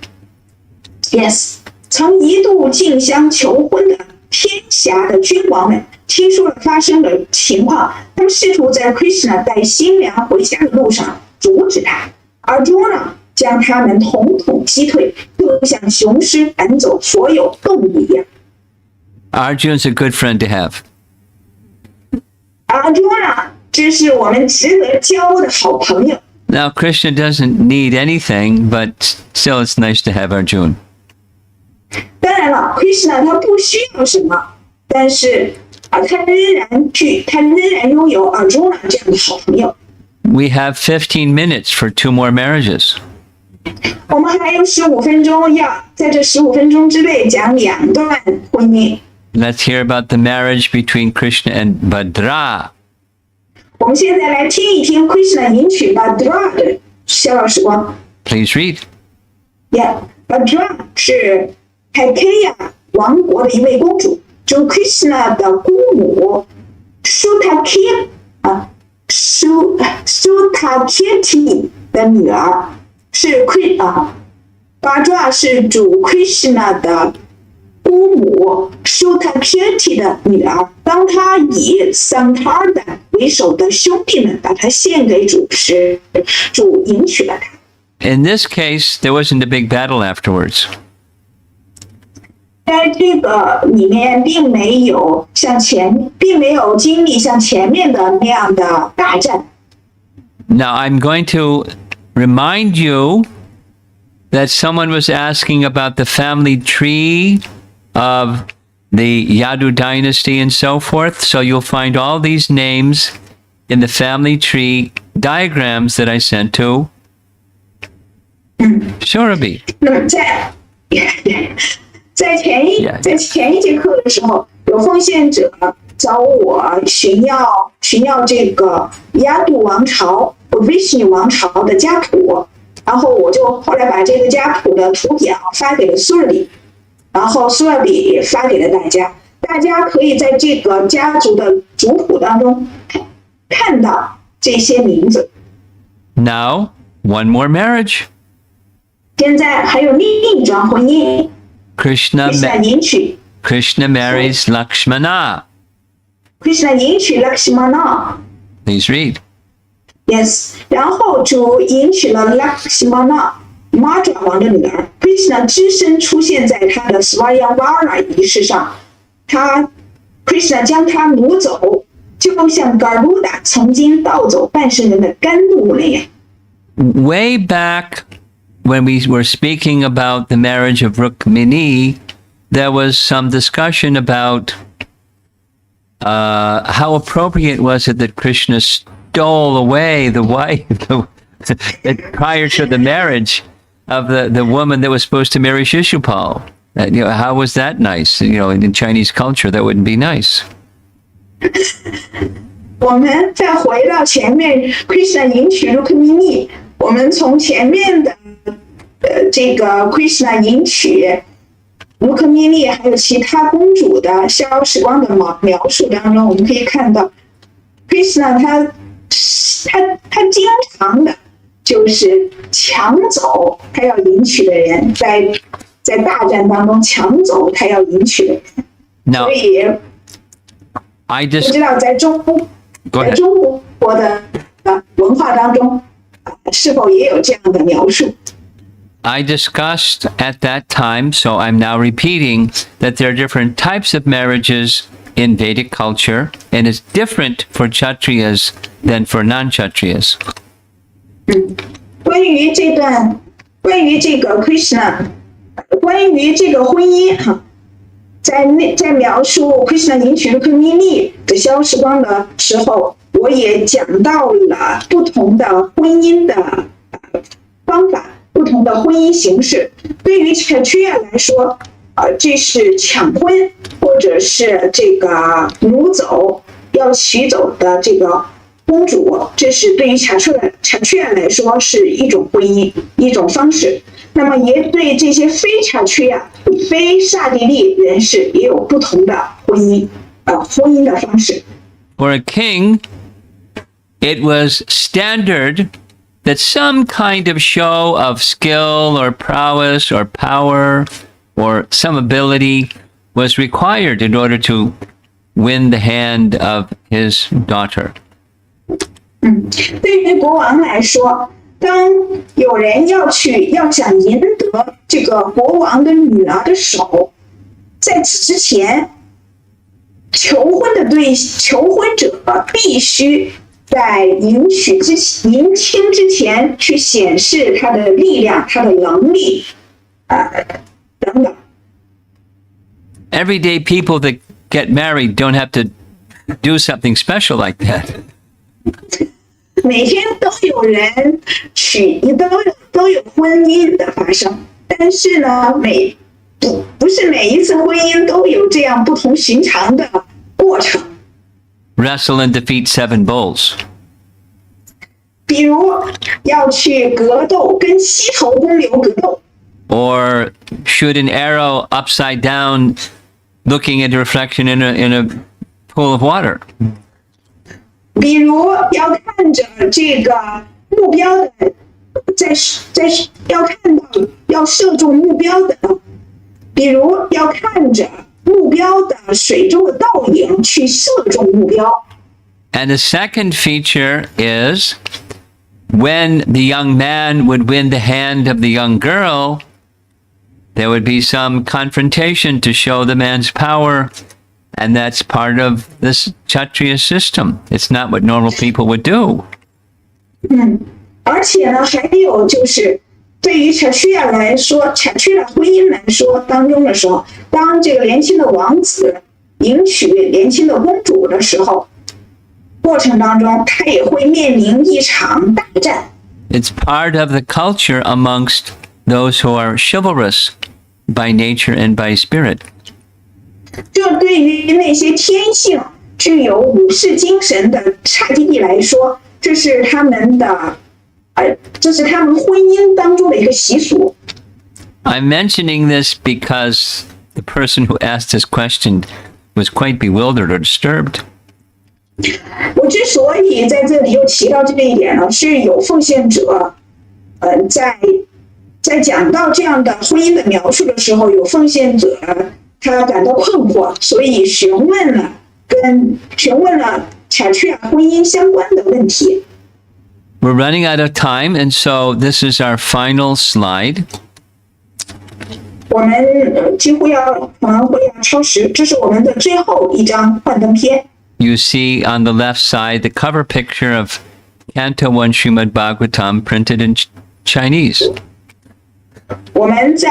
S2: Yes， 曾一度竞相求婚的天下的君王们，听说了发生的情况，他们试图在 Krishna 带新娘回家的路上阻止他。Arjuna 将他们统统击退，就像雄狮赶走所有动物一样。
S1: Arjun's a good friend to have.
S2: Arjuna 这是我们值得交的好朋友。
S1: Now, Krishna doesn't need anything, but still it's nice to have Arjun.
S2: 当然了 ，Krishna 他不需要什么，但是他仍然拥有 Arjuna 这样的好朋友。
S1: We have 15 minutes for 2 more marriages.
S2: 我们还有15分钟，要在这15分钟之内讲2段婚姻。
S1: Let's hear about the marriage between Krishna and Bhadra.
S2: 我们现在来听一听 Krishna 迎娶 Bhadra 的小老时光。
S1: Please read.
S2: Bhadra 是海佩亚王国的一位公主，就是 Krishna 的姑母 Sutakirti 的女儿，是 Bhadra 是主 Krishna 的姑母 Sutakirti 的女儿。当她以 Santarda 为首的兄弟们把她献给主时，主迎娶了她。
S1: In this case, there wasn't a big battle afterwards.
S2: 在这个里面并没有经历像前面的那样的大战。
S1: Now, I'm going to remind you that someone was asking about the family tree of the Yadu dynasty and so forth. So you'll find all these names in the family tree diagrams that I sent to Shurabi.
S2: 那么在前一节课的时候，有奉献者找我寻要这个亚度王朝 Vishnu 王朝的家谱，然后我就后来把这个家谱的图表发给了苏尔比，然后苏尔比也发给了大家，大家可以在这个家族的族谱当中看到这些名字。
S1: Now, one more marriage.
S2: 现在还有另一桩婚姻。
S1: Krishna marries Lakshmana.
S2: Krishna 迎娶 Lakshmana.
S1: Please read.
S2: Yes. 然后主迎娶了 Lakshmana, 玛爪王的女儿。Krishna 只身出现在他的 Swayamvara 仪式上，Krishna 将他掳走，就像 Garuda 曾经盗走半生人的甘露那样。
S1: Way back when we were speaking about the marriage of Rukmini, there was some discussion about how appropriate was it that Krishna stole away the wife prior to the marriage of the woman that was supposed to marry Shishupal? How was that nice? In Chinese culture, that wouldn't be nice.
S2: 我们再回到前面 ，Krishna 迎娶 Rukmini， 我们从前面的这个 Krishna 迎娶 Rukmini 还有其他公主的逍遥时光的描述当中，我们可以看到 Krishna 他经常的就是抢走他要迎娶的人，在大战当中抢走他要迎娶的人。
S1: Now,
S2: 所以不知道在中国的文化当中，是否也有这样的描述？
S1: I discussed at that time, so I'm now repeating, that there are different types of marriages in Vedic culture, and it's different for Kshatriyas than for non-Kshatriyas.
S2: 关于这个 Krishna， 关于这个婚姻哈，在描述 Krishna 迎娶 Rukmini 的逍遥时光的时候，我也讲到了不同的婚姻的方法。不同的婚姻形式，对于 Kshatriya 来说，这是抢婚，或者是这个掳走要娶走的这个公主，这是对于 Kshatriya 来说是一种婚姻，一种方式。那么也对这些非 Kshatriya、非刹帝利人士也有不同的婚姻的方式。
S1: For a king, it was standard that some kind of show of skill or prowess or power or some ability was required in order to win the hand of his daughter.
S2: 对于国王来说，当有人要想赢得这个国王的女儿的手，在此之前，求婚者必须在迎亲之前去显示他的力量、他的能力，等等。
S1: Everyday people that get married don't have to do something special like that.
S2: 每天都有人都有婚姻的发生，但是呢，不是每一次婚姻都有这样不同寻常的过程。
S1: Wrestle and defeat 7 bulls.
S2: 比如要去格斗，跟西头公牛格斗。
S1: Or shoot an arrow upside down, looking at the reflection in a pool of water.
S2: 比如要看着这个目标的，要看到要射中目标的，比如要看着目标的水中的倒影去射中目标。
S1: And the second feature is when the young man would win the hand of the young girl, there would be some confrontation to show the man's power, and that's part of this Kshatriya system. It's not what normal people would do.
S2: 而且呢，还有就是对于 Kshatriya 来说 ，Kshatriya 婚姻来说当中的时候，当这个年轻的王子迎娶年轻的公主的时候，过程当中他也会面临一场大战。
S1: It's part of the culture amongst those who are chivalrous by nature and by spirit.
S2: 这对于那些天性具有武士精神的刹帝利来说，这是他们婚姻当中的一个习俗。
S1: I'm mentioning this because the person who asked this question was quite bewildered or disturbed.
S2: 我之所以在这里又提到这一点呢，是有奉献者，在讲到这样的婚姻的描述的时候，有奉献者他感到困惑，所以询问了 Kshatriya 婚姻相关的问题。
S1: We're running out of time, and so this is our final slide.
S2: 我们可能会要超时，这是我们的最后一张幻灯片。
S1: You see on the left side the cover picture of Canto 1 Srimad Bhagavatam printed in Chinese.
S2: 我们在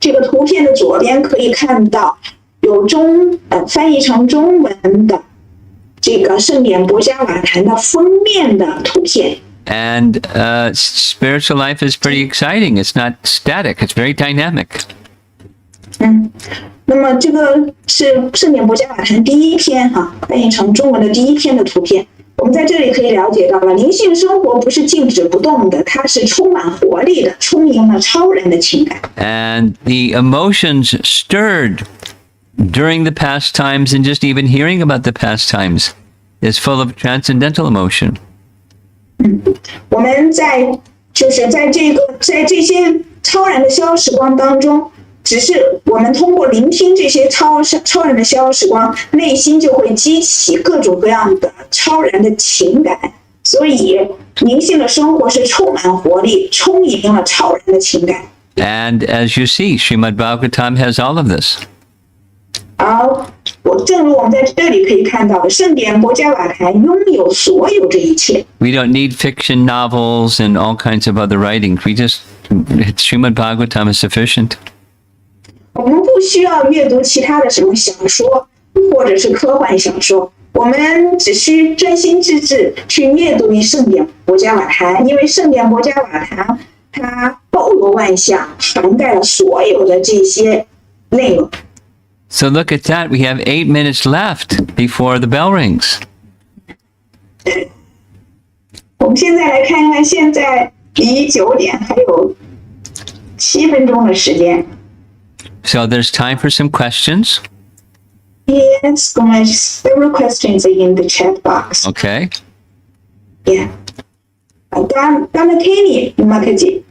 S2: 这个图片的左边可以看到有有翻译成中文的这个圣典博加瓦坛的封面的图片。
S1: And spiritual life is pretty exciting. It's not static. It's very dynamic.
S2: 那么这个是圣典博加瓦坛第一篇翻译成中文的第一篇的图片。我们在这里可以了解到了，灵性生活不是静止不动的，它是充满活力的，充盈了超然的情感。
S1: And the emotions stirred during the pastimes, and just even hearing about the pastimes is full of transcendental emotion.
S2: 我们在这些超然的逍遥时光当中，只是我们通过聆听这些超然的逍遥时光，内心就会激起各种各样的超然的情感。所以灵性的生活是充满活力，充盈了超然的情感。
S1: And as you see, Srimad Bhagavatam has all of this.
S2: 正如我们在这里可以看到的，圣典博加瓦坛拥有所有这一切。
S1: We don't need fiction novels and all kinds of other writings. Srimad Bhagavatam is sufficient.
S2: 我们不需要阅读其他的什么小说或者是科幻小说，我们只需专心致志去阅读圣典博加瓦坛，因为圣典博加瓦坛它包罗万象，涵盖了所有的这些内容。
S1: So look at that. We have 8 minutes left before the bell rings.
S2: 我们现在来看看，现在离9点还有7分钟的时间。
S1: So there's time for some questions.
S2: Yes, several questions in the chat box.
S1: Okay.
S2: Yeah. Damakeni Mataji,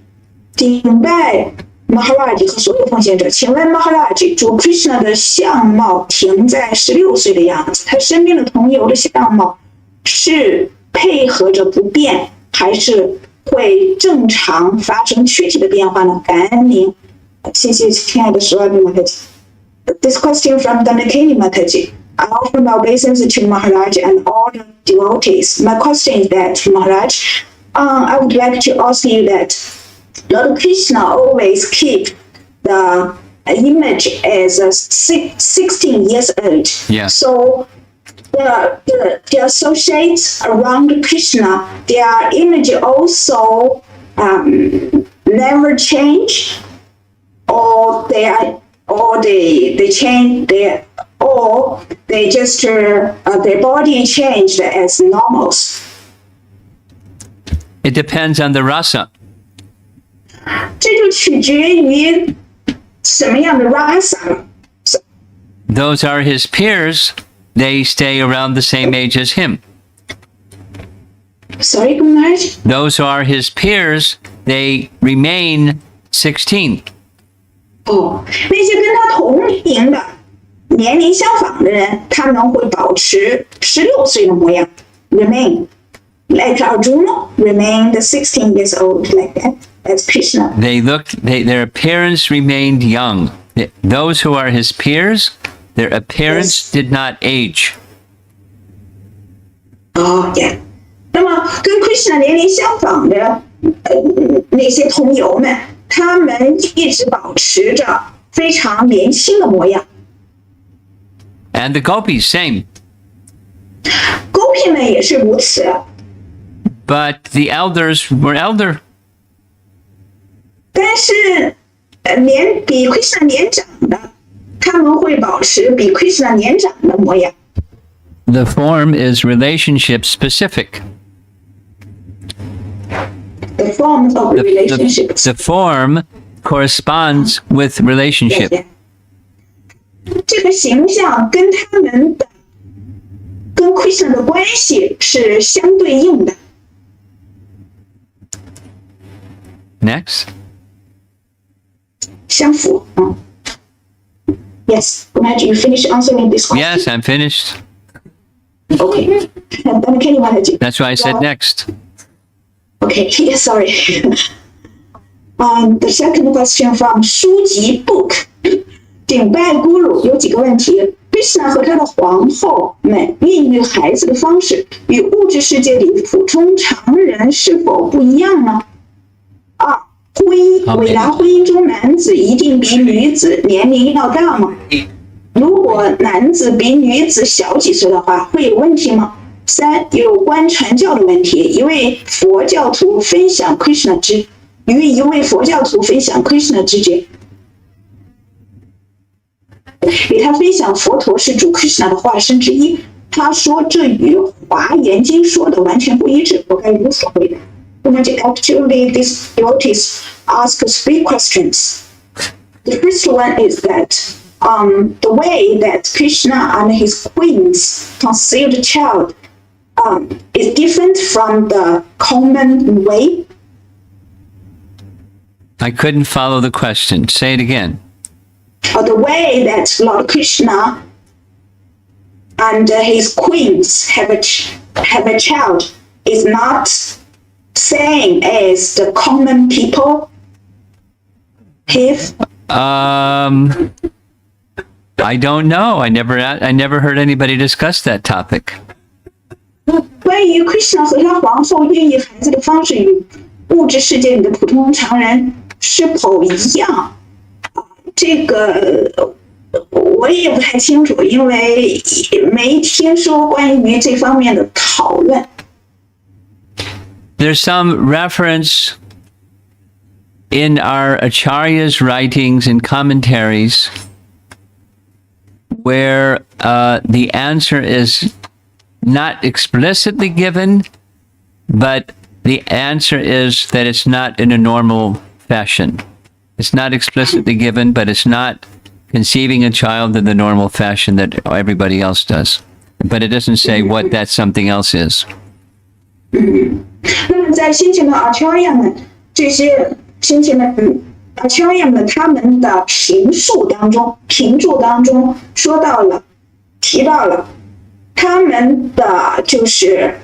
S2: 顶拜 Maharaj 和所有奉献者，请问 Maharaj 主 Krishna 的相貌停在16岁的样子，他身边的同游的相貌是配合着不变，还是会正常发生具体的变化呢？感恩您，谢谢亲爱的十二位 Mataji。This question from Damakeni Mataji. I offer my obeisance to Maharaj and all the devotees. My question is that, Maharaj, I would like to ask you that Lord Krishna always keep the image as 16 years old.
S1: Yeah.
S2: So the associates around Krishna, their image also never change, or they change their, or they just their body changed as normals.
S1: It depends on the rasa.
S2: 这就取决于什么样的 rasa 了。
S1: Those are his peers. They stay around the same age as him.
S2: Sorry, Maharaj?
S1: Those who are his peers, they remain 16.
S2: 那些跟他同龄的、年龄相仿的人，他们会保持16岁的模样 ，remain like Arjuna remained 16 years old like that. As Krishna.
S1: Their appearance remained young. Those who are his peers, their appearance did not age.
S2: Yeah. 那么跟 Krishna 年龄相仿的那些同游们，他们一直保持着非常年轻的模样。
S1: And the gopis, same.
S2: 狗屁们也是如此。
S1: But the elders were elder.
S2: 但是，比 Krishna 年长的，他们会保持比 Krishna 年长的模样。
S1: The form is relationship specific.
S2: The form of relationships.
S1: The form corresponds with relationship.
S2: 这个形象跟他们的跟 Krishna 的关系是相对应的。
S1: Next.
S2: 相符。Yes, Maharaj, you finished answering this question?
S1: Yes, I'm finished.
S2: Okay. Then can you manage it?
S1: That's why I said next.
S2: Okay, yes, sorry. The second question from 书籍 book. 顶拜 Guru 有几个问题。Krishna 和他的皇后们孕育孩子的方式与物质世界里普通常人是否不一样呢？未来婚姻中男子一定比女子年龄要大吗？如果果男子比女子小几岁的话，会有问题吗？三、有关传教的问题，一位佛教徒分享 Krishna 与一位佛教徒分享 Krishna 之间，与他分享佛陀是主 Krishna 的化身之一。他说这与华严经说的完全不一致，我该如何回答？那么就 actually this devotees ask us 3 questions. The first one is that the way that Krishna and his queens conceived a child is different from the common way.
S1: I couldn't follow the question. Say it again.
S2: The way that Lord Krishna and his queens have a child is not same as the common people have.
S1: I don't know. I never heard anybody discuss that topic.
S2: 关于 Krishna 和他皇后孕育孩子的方式与物质世界里的普通常人是否一样？这个我也不太清楚，因为没听说关于这方面的讨论。
S1: There's some reference in our Acharya's writings and commentaries where the answer is not explicitly given, but the answer is that it's not in a normal fashion. It's not explicitly given, but it's not conceiving a child in the normal fashion that everybody else does. But it doesn't say what that something else is.
S2: 那么在先前的 Acharya 们，这些先前的Acharya 们他们的评注当中提到了他们的就是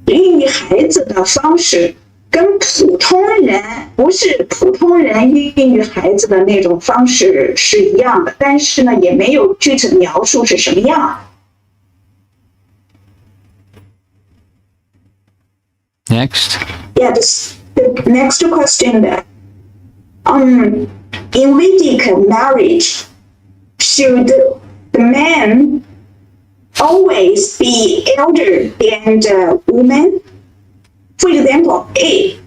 S2: 孕育孩子的方式跟普通人不是普通人孕育孩子的那种方式是一样的，但是呢也没有具体的描述是什么样。
S1: Next.
S2: Yeah, the next question that in Vedic marriage, should the man always be elder than the woman? For example, if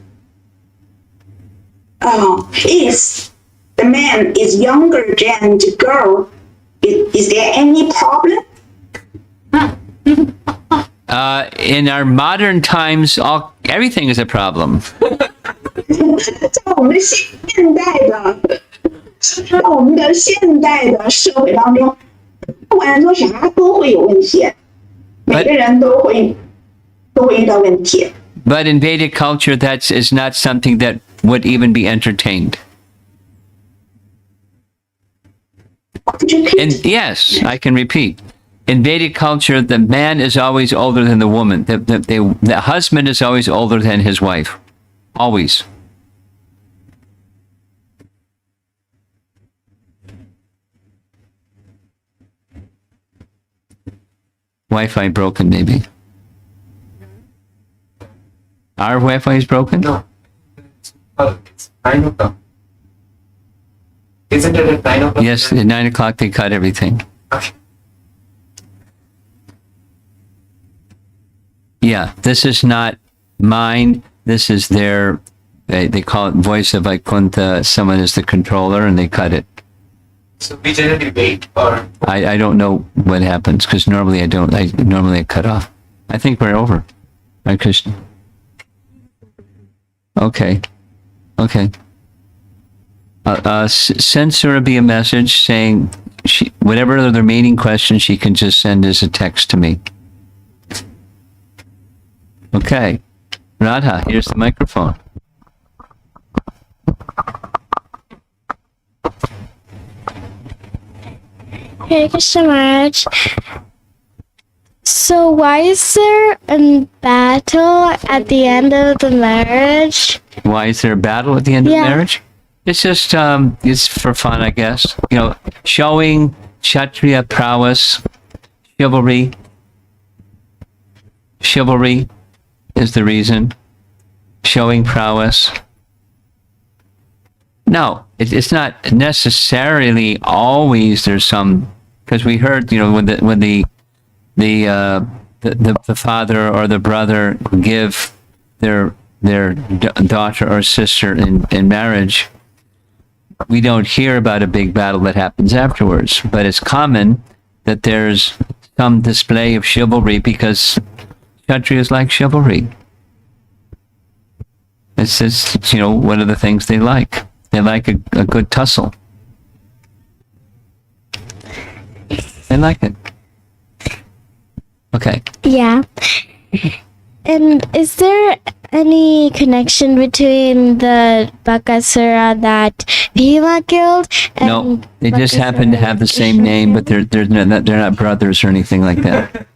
S2: the man is younger than the girl, is there any problem?
S1: In our modern times, everything is a problem.
S2: 在我们现代的社会当中，不管做啥都会有问题，每个人都会遇到问题。
S1: But in Vedic culture, that is not something that would even be entertained. And yes, I can repeat. In Vedic culture, the man is always older than the woman. The husband is always older than his wife. Always. Wi-Fi broken, maybe. Our Wi-Fi is broken?
S3: No. It's 9 o'clock. Isn't it at 9 o'clock?
S1: Yes, at 9 o'clock they cut everything.
S3: Okay.
S1: Yeah, this is not mine. This is their, they call it voice of Vaikuntha. Someone is the controller and they cut it.
S3: So we generally wait or...
S1: I don't know what happens because normally I don't. Normally I cut off. I think we're over. Right, Krishna? Okay. Send Surabhi a message saying whatever the remaining questions she can just send as a text to me. Okay. Radha, here's the microphone.
S4: Hey, Krishna marriage. So why is there a battle at the end of the marriage?
S1: Why is there a battle at the end of
S4: Yeah.
S1: marriage? It's just, it's for fun, I guess. You know, showing Kshatriya prowess, chivalry. Chivalry is the reason. Showing prowess. No, it's not necessarily always there's some because we heard, when the father or the brother give their daughter or sister in marriage, we don't hear about a big battle that happens afterwards. But it's common that there's some display of chivalry because Kshatriyas like chivalry. It's just, one of the things they like. They like a good tussle. They like it. Okay.
S4: Yeah. And is there any connection between the Bakasura that Bhima killed and
S1: No, they just happen to have the same name, but they're not brothers or anything like that.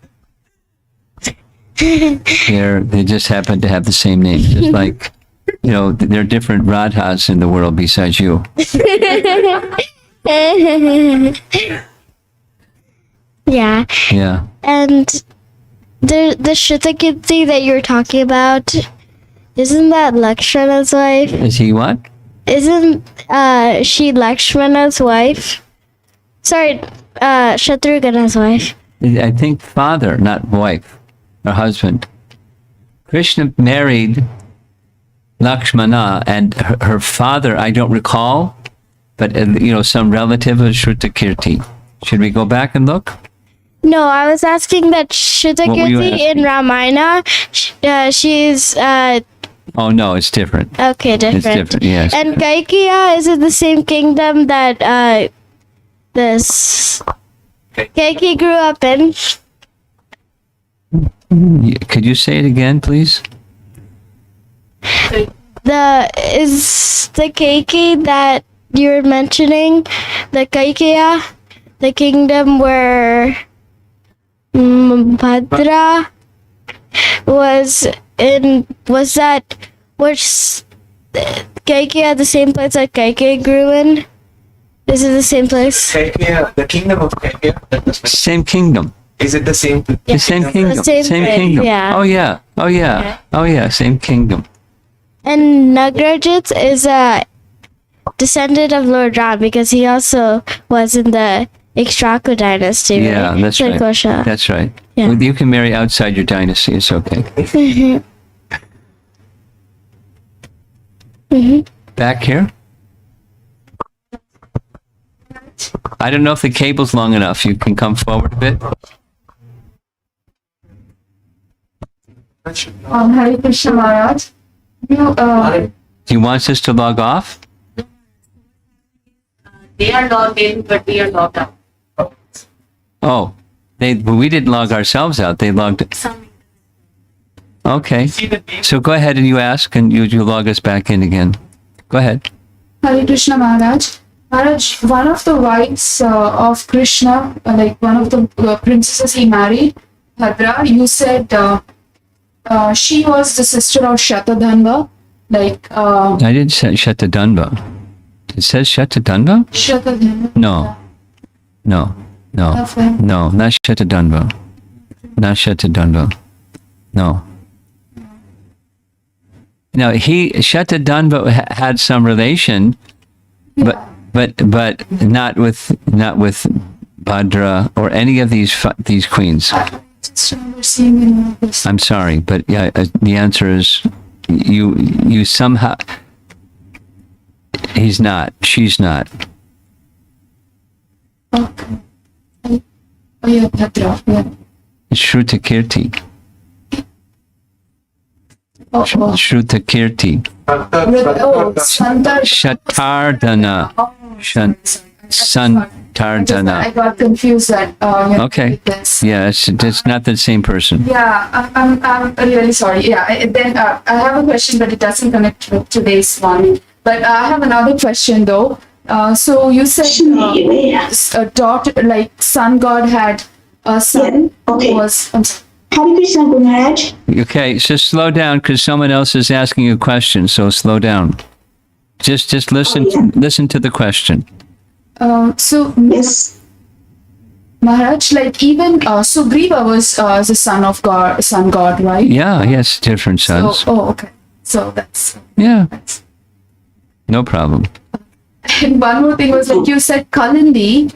S1: They just happen to have the same name, just like there are different Radhas in the world besides you.
S4: Yeah.
S1: Yeah.
S4: And the Shrutakirti that you're talking about, isn't that Lakshmana's wife?
S1: Is he what?
S4: Isn't she Lakshmana's wife? Sorry, Shatrughna's wife.
S1: I think father, not wife or husband. Krishna married Lakshmana, and her father, I don't recall, but some relative of Shrutakirti. Should we go back and look?
S4: No, I was asking that
S1: What were you
S4: Shrutakirti in
S1: asking?
S4: Ramayana, she's
S1: Oh no, it's different.
S4: okay, different.
S1: It's different, yes.
S4: And Kaikiya, is it the same kingdom that this Kaikeyi grew up in?
S1: Could you say it again, please?
S4: Is the Kaikeyi that you're mentioning, the Kaikeya, the kingdom where Bhadra was in? Was Kaikeya the same place that Kaikeyi grew in? Is it the same place?
S3: Kaikeya, the kingdom of Kaikeya.
S1: Same kingdom.
S3: Is it the same?
S1: The same kingdom.
S4: same
S1: Same
S4: place,
S1: kingdom.
S4: yeah.
S1: Oh yeah. Oh yeah. Oh yeah. Same kingdom.
S4: And Nagrajit is a descendant of Lord Ram because he also was in the Ikshvaku dynasty, right?
S1: Yeah, that's right.
S4: Kosha.
S1: That's right.
S4: Yeah.
S1: You can marry outside your dynasty. It's okay. Back here. I don't know if the cable's long enough. You can come forward a bit.
S5: Hare Krishna Maharaj.
S1: Do you want us to log off?
S6: They are logged in, but we are logged out.
S1: Oh, we didn't log ourselves out. They logged. Okay. So go ahead and you ask, and you log us back in again. Go ahead.
S5: Hare Krishna Maharaj. Maharaj, one of the wives of Krishna, like one of the princesses he married, Bhadra, you said she was the sister of Shatadhanva. Like,
S1: I didn't say Shatadhanva. It says Shatadhanva?
S5: Shatadhanva.
S1: No. No. No.
S5: Okay.
S1: No, not Shatadhanva. Not Shatadhanva. No. Now Shatadhanva had some relation, but not with Bhadra or any of these queens.
S5: I just remember seeing in this.
S1: I'm sorry, but yeah, the answer is you somehow. He's not. She's not.
S5: Okay. Oh yeah, Bhadra. Yeah.
S1: It's Shrutakirti.
S5: Oh.
S1: Shrutakirti.
S5: Santa.
S1: Shatardhana. Santardhana.
S5: I got confused that.
S1: Okay.
S5: With this.
S1: Yeah, it's not the same person.
S5: Yeah, I'm really sorry. Yeah, I have a question, but it doesn't connect with today's one. But I have another question though. So you said a daughter, like sun god had a son
S2: Yeah, okay.
S5: who was.
S2: Hare Krishna Guru Maharaj.
S1: Okay, so slow down because someone else is asking you a question. So slow down. Just listen.
S2: Oh, yeah.
S1: Listen to the question.
S5: So
S2: Yes.
S5: Maharaj, like even Sugriva was the sun god, right?
S1: Yeah. Yes. Different sons.
S5: So, okay. So that's.
S1: Yeah. No problem.
S5: And one more thing was like you said Kalindi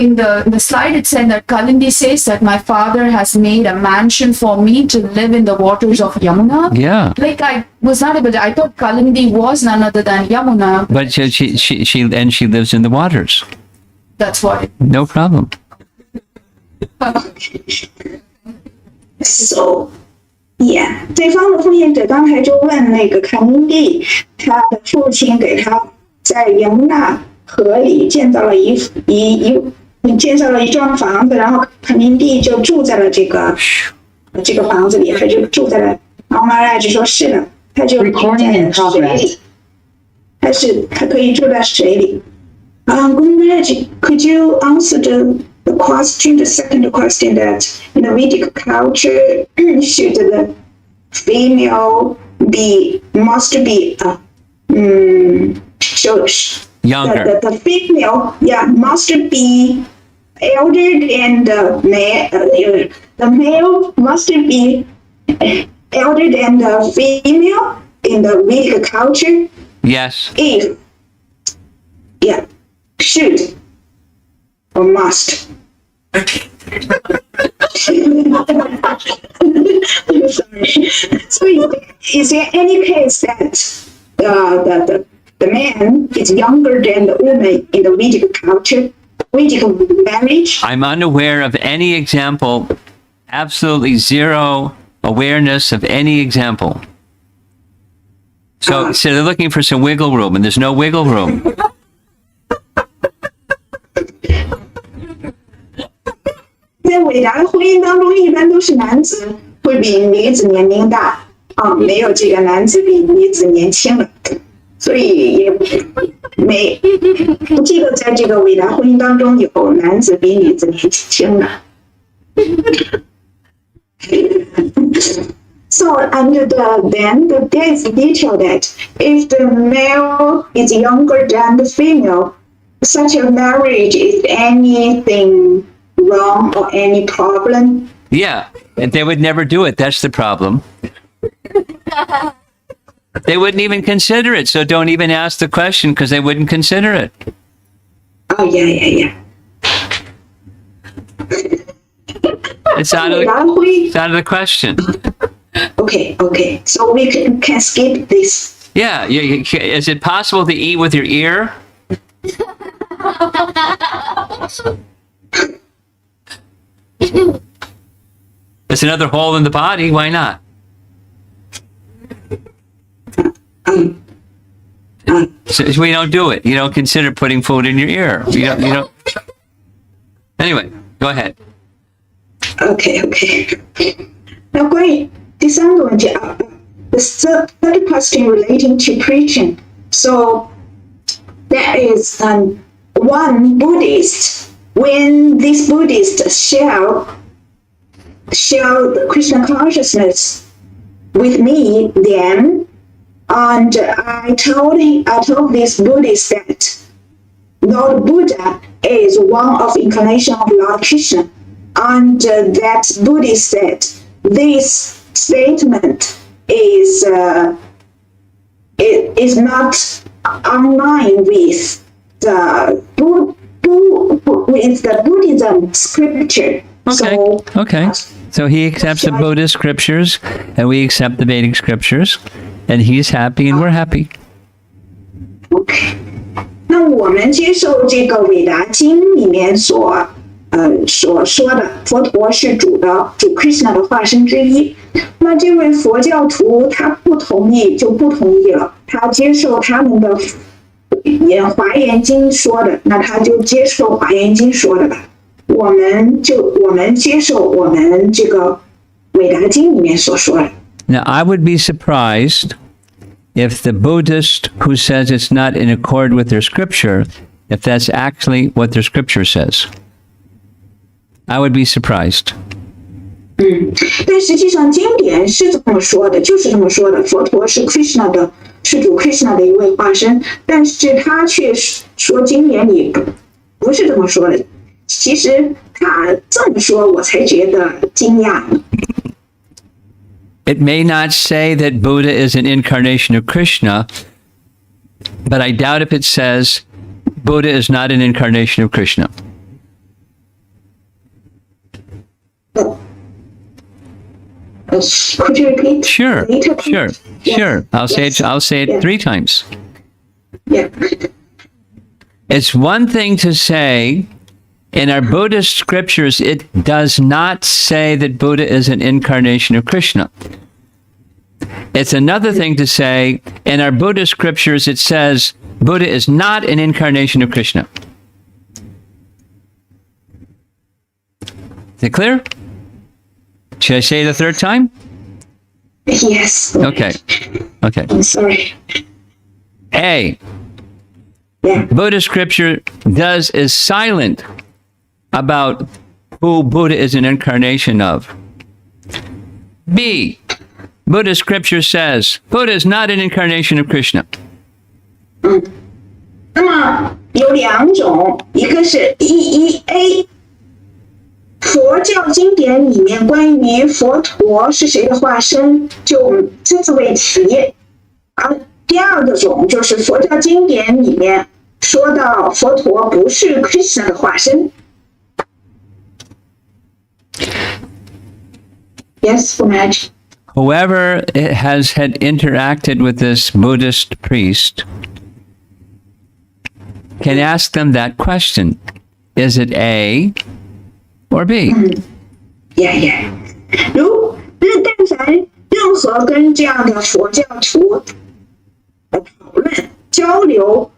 S5: in the slide it said that Kalindi says that my father has made a mansion for me to live in the waters of Yamuna.
S1: Yeah.
S5: Like I was not able to. I thought Kalindi was none other than Yamuna.
S1: But she lives in the waters.
S5: That's what.
S1: No problem.
S2: So, yeah， 对方的复印者刚才就问那个卡明蒂，他的父亲给他在尤纳河里建造了一幢房子，然后卡明蒂就住在了这个房子里，还就住在了。然后马拉就说是的，他就住在水里，他可以住在水里。Gunraj, could you answer the question, the second question that in the Vedic culture, should the female must be
S1: Younger.
S2: The female, must be elder than the male. The male must be elder than the female in the Vedic culture.
S1: Yes.
S2: If, should or must. I'm sorry. So is there any case that the man is younger than the woman in the Vedic culture, Vedic marriage?
S1: I'm unaware of any example, absolutely zero awareness of any example. So they're looking for some wiggle room, and there's no wiggle room.
S2: 在伟大的婚姻当中，一般都是男子会比女子年龄大啊，没有这个男子比女子年轻了，所以也不记得在这个伟大婚姻当中有男子比女子年轻的。So under there is a detail that if the male is younger than the female, such a marriage is anything wrong or any problem?
S1: Yeah, and they would never do it. That's the problem. They wouldn't even consider it. So don't even ask the question because they wouldn't consider it.
S2: Oh, yeah.
S1: It's out of the question.
S2: Okay. So we can skip this.
S1: Yeah. Is it possible to eat with your ear? It's another hole in the body. Why not? So we don't do it. You don't consider putting food in your ear. You don't. Anyway, go ahead.
S2: Okay. 那关于第三个问题啊 the third question relating to preaching. So there is one Buddhist. When this Buddhist share the Krishna consciousness with me, then, and I told this Buddhist that Lord Buddha is one of incarnation of Lord Krishna, and that Buddhist said this statement is not online with the Buddhism scripture.
S1: Okay. So he accepts the Buddhist scriptures, and we accept the Vedic scriptures, and he's happy, and we're happy.
S2: OK， 那我们接受这个韦达经里面所说的，佛陀是主 Krishna 的化身之一。那这位佛教徒他不同意就不同意了，他接受他们的华严经说的，那他就接受华严经说的吧。我们接受我们这个韦达经里面所说的。
S1: Now, I would be surprised if the Buddhist who says it's not in accord with their scripture, if that's actually what their scripture says. I would be surprised.
S2: 但实际上经典是这么说的，就是这么说的。佛陀是 Krishna 的，是主 Krishna 的一位化身，但是他却说经典里不是这么说的。其实他这么说，我才觉得惊讶。
S1: It may not say that Buddha is an incarnation of Krishna, but I doubt if it says Buddha is not an incarnation of Krishna.
S2: Could you repeat?
S1: Sure,
S2: later?
S1: sure,
S2: Yes.
S1: sure. I'll say it
S2: Yeah.
S1: 3 times.
S2: Yeah.
S1: It's one thing to say in our Buddhist scriptures, it does not say that Buddha is an incarnation of Krishna. It's another thing to say in our Buddhist scriptures, it says Buddha is not an incarnation of Krishna. Is it clear? Should I say it the 3rd time?
S2: Yes.
S1: Okay. Okay.
S2: I'm sorry.
S1: A.
S2: Yeah.
S1: Buddhist scripture is silent about who Buddha is an incarnation of. B. Buddhist scripture says Buddha is not an incarnation of Krishna.
S2: 那么有2种，一个是A，佛教经典里面关于佛陀是谁的化身，就只字未提。而第2个种就是佛教经典里面说到佛陀不是 Krishna 的化身。Yes, Punaj.
S1: Whoever had interacted with this Buddhist priest can ask them that question. Is it A or B?
S2: Yeah. 但凡任何跟这样的佛教徒讨论交流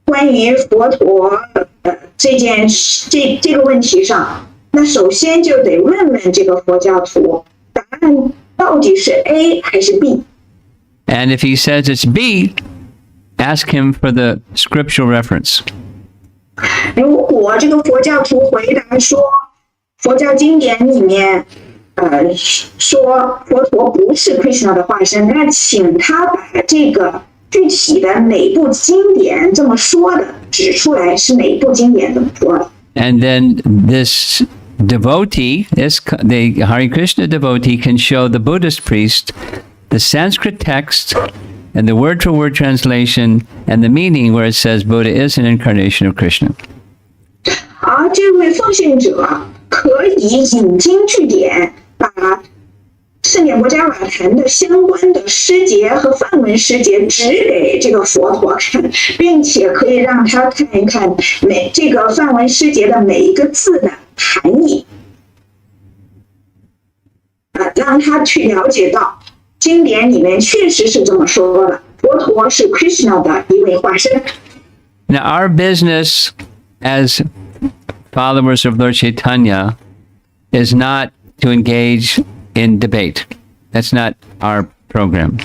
S2: 关于佛陀这个问题上，那首先就得问问这个佛教徒，答案到底是 A 还是 B？
S1: And if he says it's B, ask him for the scriptural reference.
S2: 如果这个佛教徒回答说，佛教经典里面说佛陀不是 Krishna 的化身，那请他把这个具体的哪部经典这么说的指出来，是哪部经典这么说的。
S1: And then this devotee, the Hare Krishna devotee, can show the Buddhist priest the Sanskrit text and the word-for-word translation and the meaning where it says Buddha is an incarnation of Krishna.
S2: 而这位奉献者可以引经据典，把圣典国家瓦坛的相关的诗节和梵文诗节指给这个佛陀看，并且可以让他看一看这个梵文诗节的每一个字的含义，让他去了解到经典里面确实是这么说的，佛陀是 Krishna 的一位化身。
S1: Now, our business as followers of Lord Chaitanya is not to engage in debate. That's not our program.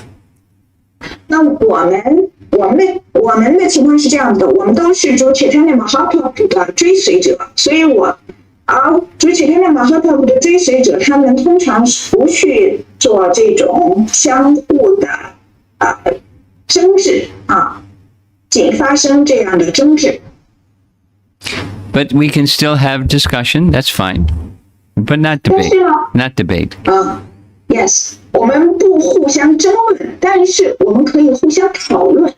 S2: 那我们的情况是这样的，我们都是主 Chaitanya Mahaprabhu 的追随者，所以主 Chaitanya Mahaprabhu 的追随者，他们通常不去做这种相互的争执仅发生这样的争执。
S1: But we can still have discussion. That's fine. But not debate.
S2: 但是呢
S1: Not debate.
S2: Yes， 我们不互相争论，但是我们可以互相讨论。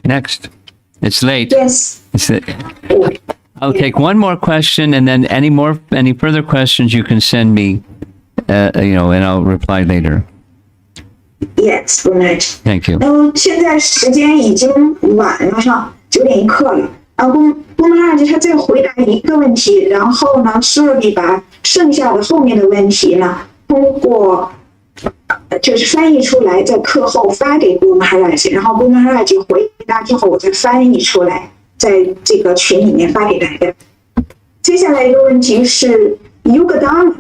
S1: Next. It's late.
S2: Yes，
S1: I'll take one more question, and then any further questions you can send me, and I'll reply later.
S2: Yes， right。
S1: Thank you.
S2: 现在时间已经晚了哈，9点1刻了。然后公们二姐他再回答一个问题，然后呢，顺利把剩下的后面的问题呢，通过就是翻译出来，在课后发给公们二姐，然后公们二姐回答之后，我再翻译出来，在这个群里面发给大家。接下来一个问题是 Yugadama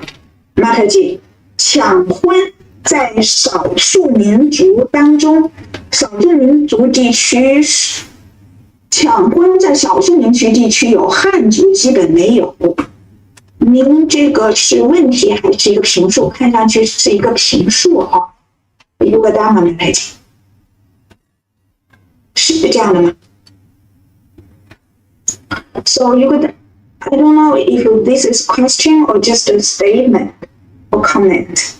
S2: Mataji 抢婚。在少数民族当中，少数民族地区抢婚在少数民族地区有，汉族基本没有。您这个是问题还是一个评述？看上去是一个评述哈。如果大们来讲，是这样的吗 ？So you could, I don't know if this is question or just a statement or comment.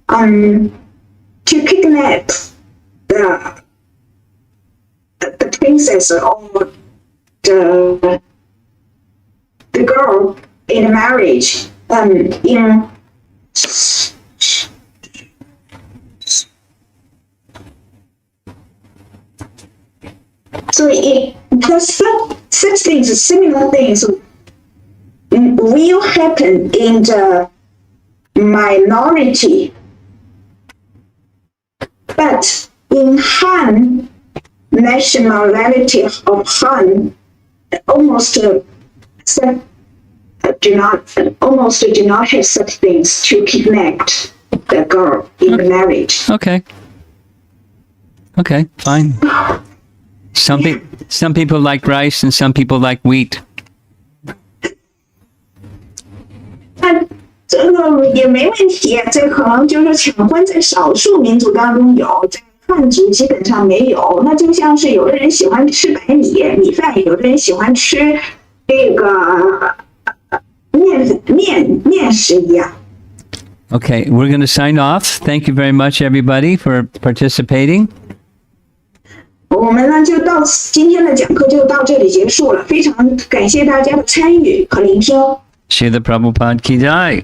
S2: To kidnap the princess or the the girl in marriage in so because such things, similar things will happen in the minority, but in Han, nationality of Han almost do not have such things to connect the girl in marriage.
S1: Okay. Okay, fine. Some people like rice and some people like wheat.
S2: 那这个也没问题，这可能就是抢婚在少数民族当中有，在汉族基本上没有。那就像是有的人喜欢吃白米饭，有的人喜欢吃这个面食一样。
S1: Okay, we're going to sign off. Thank you very much, everybody, for participating.
S2: 我们呢就到今天的讲课就到这里结束了，非常感谢大家的参与和聆听。
S1: Srila Prabhupada Ki Jai.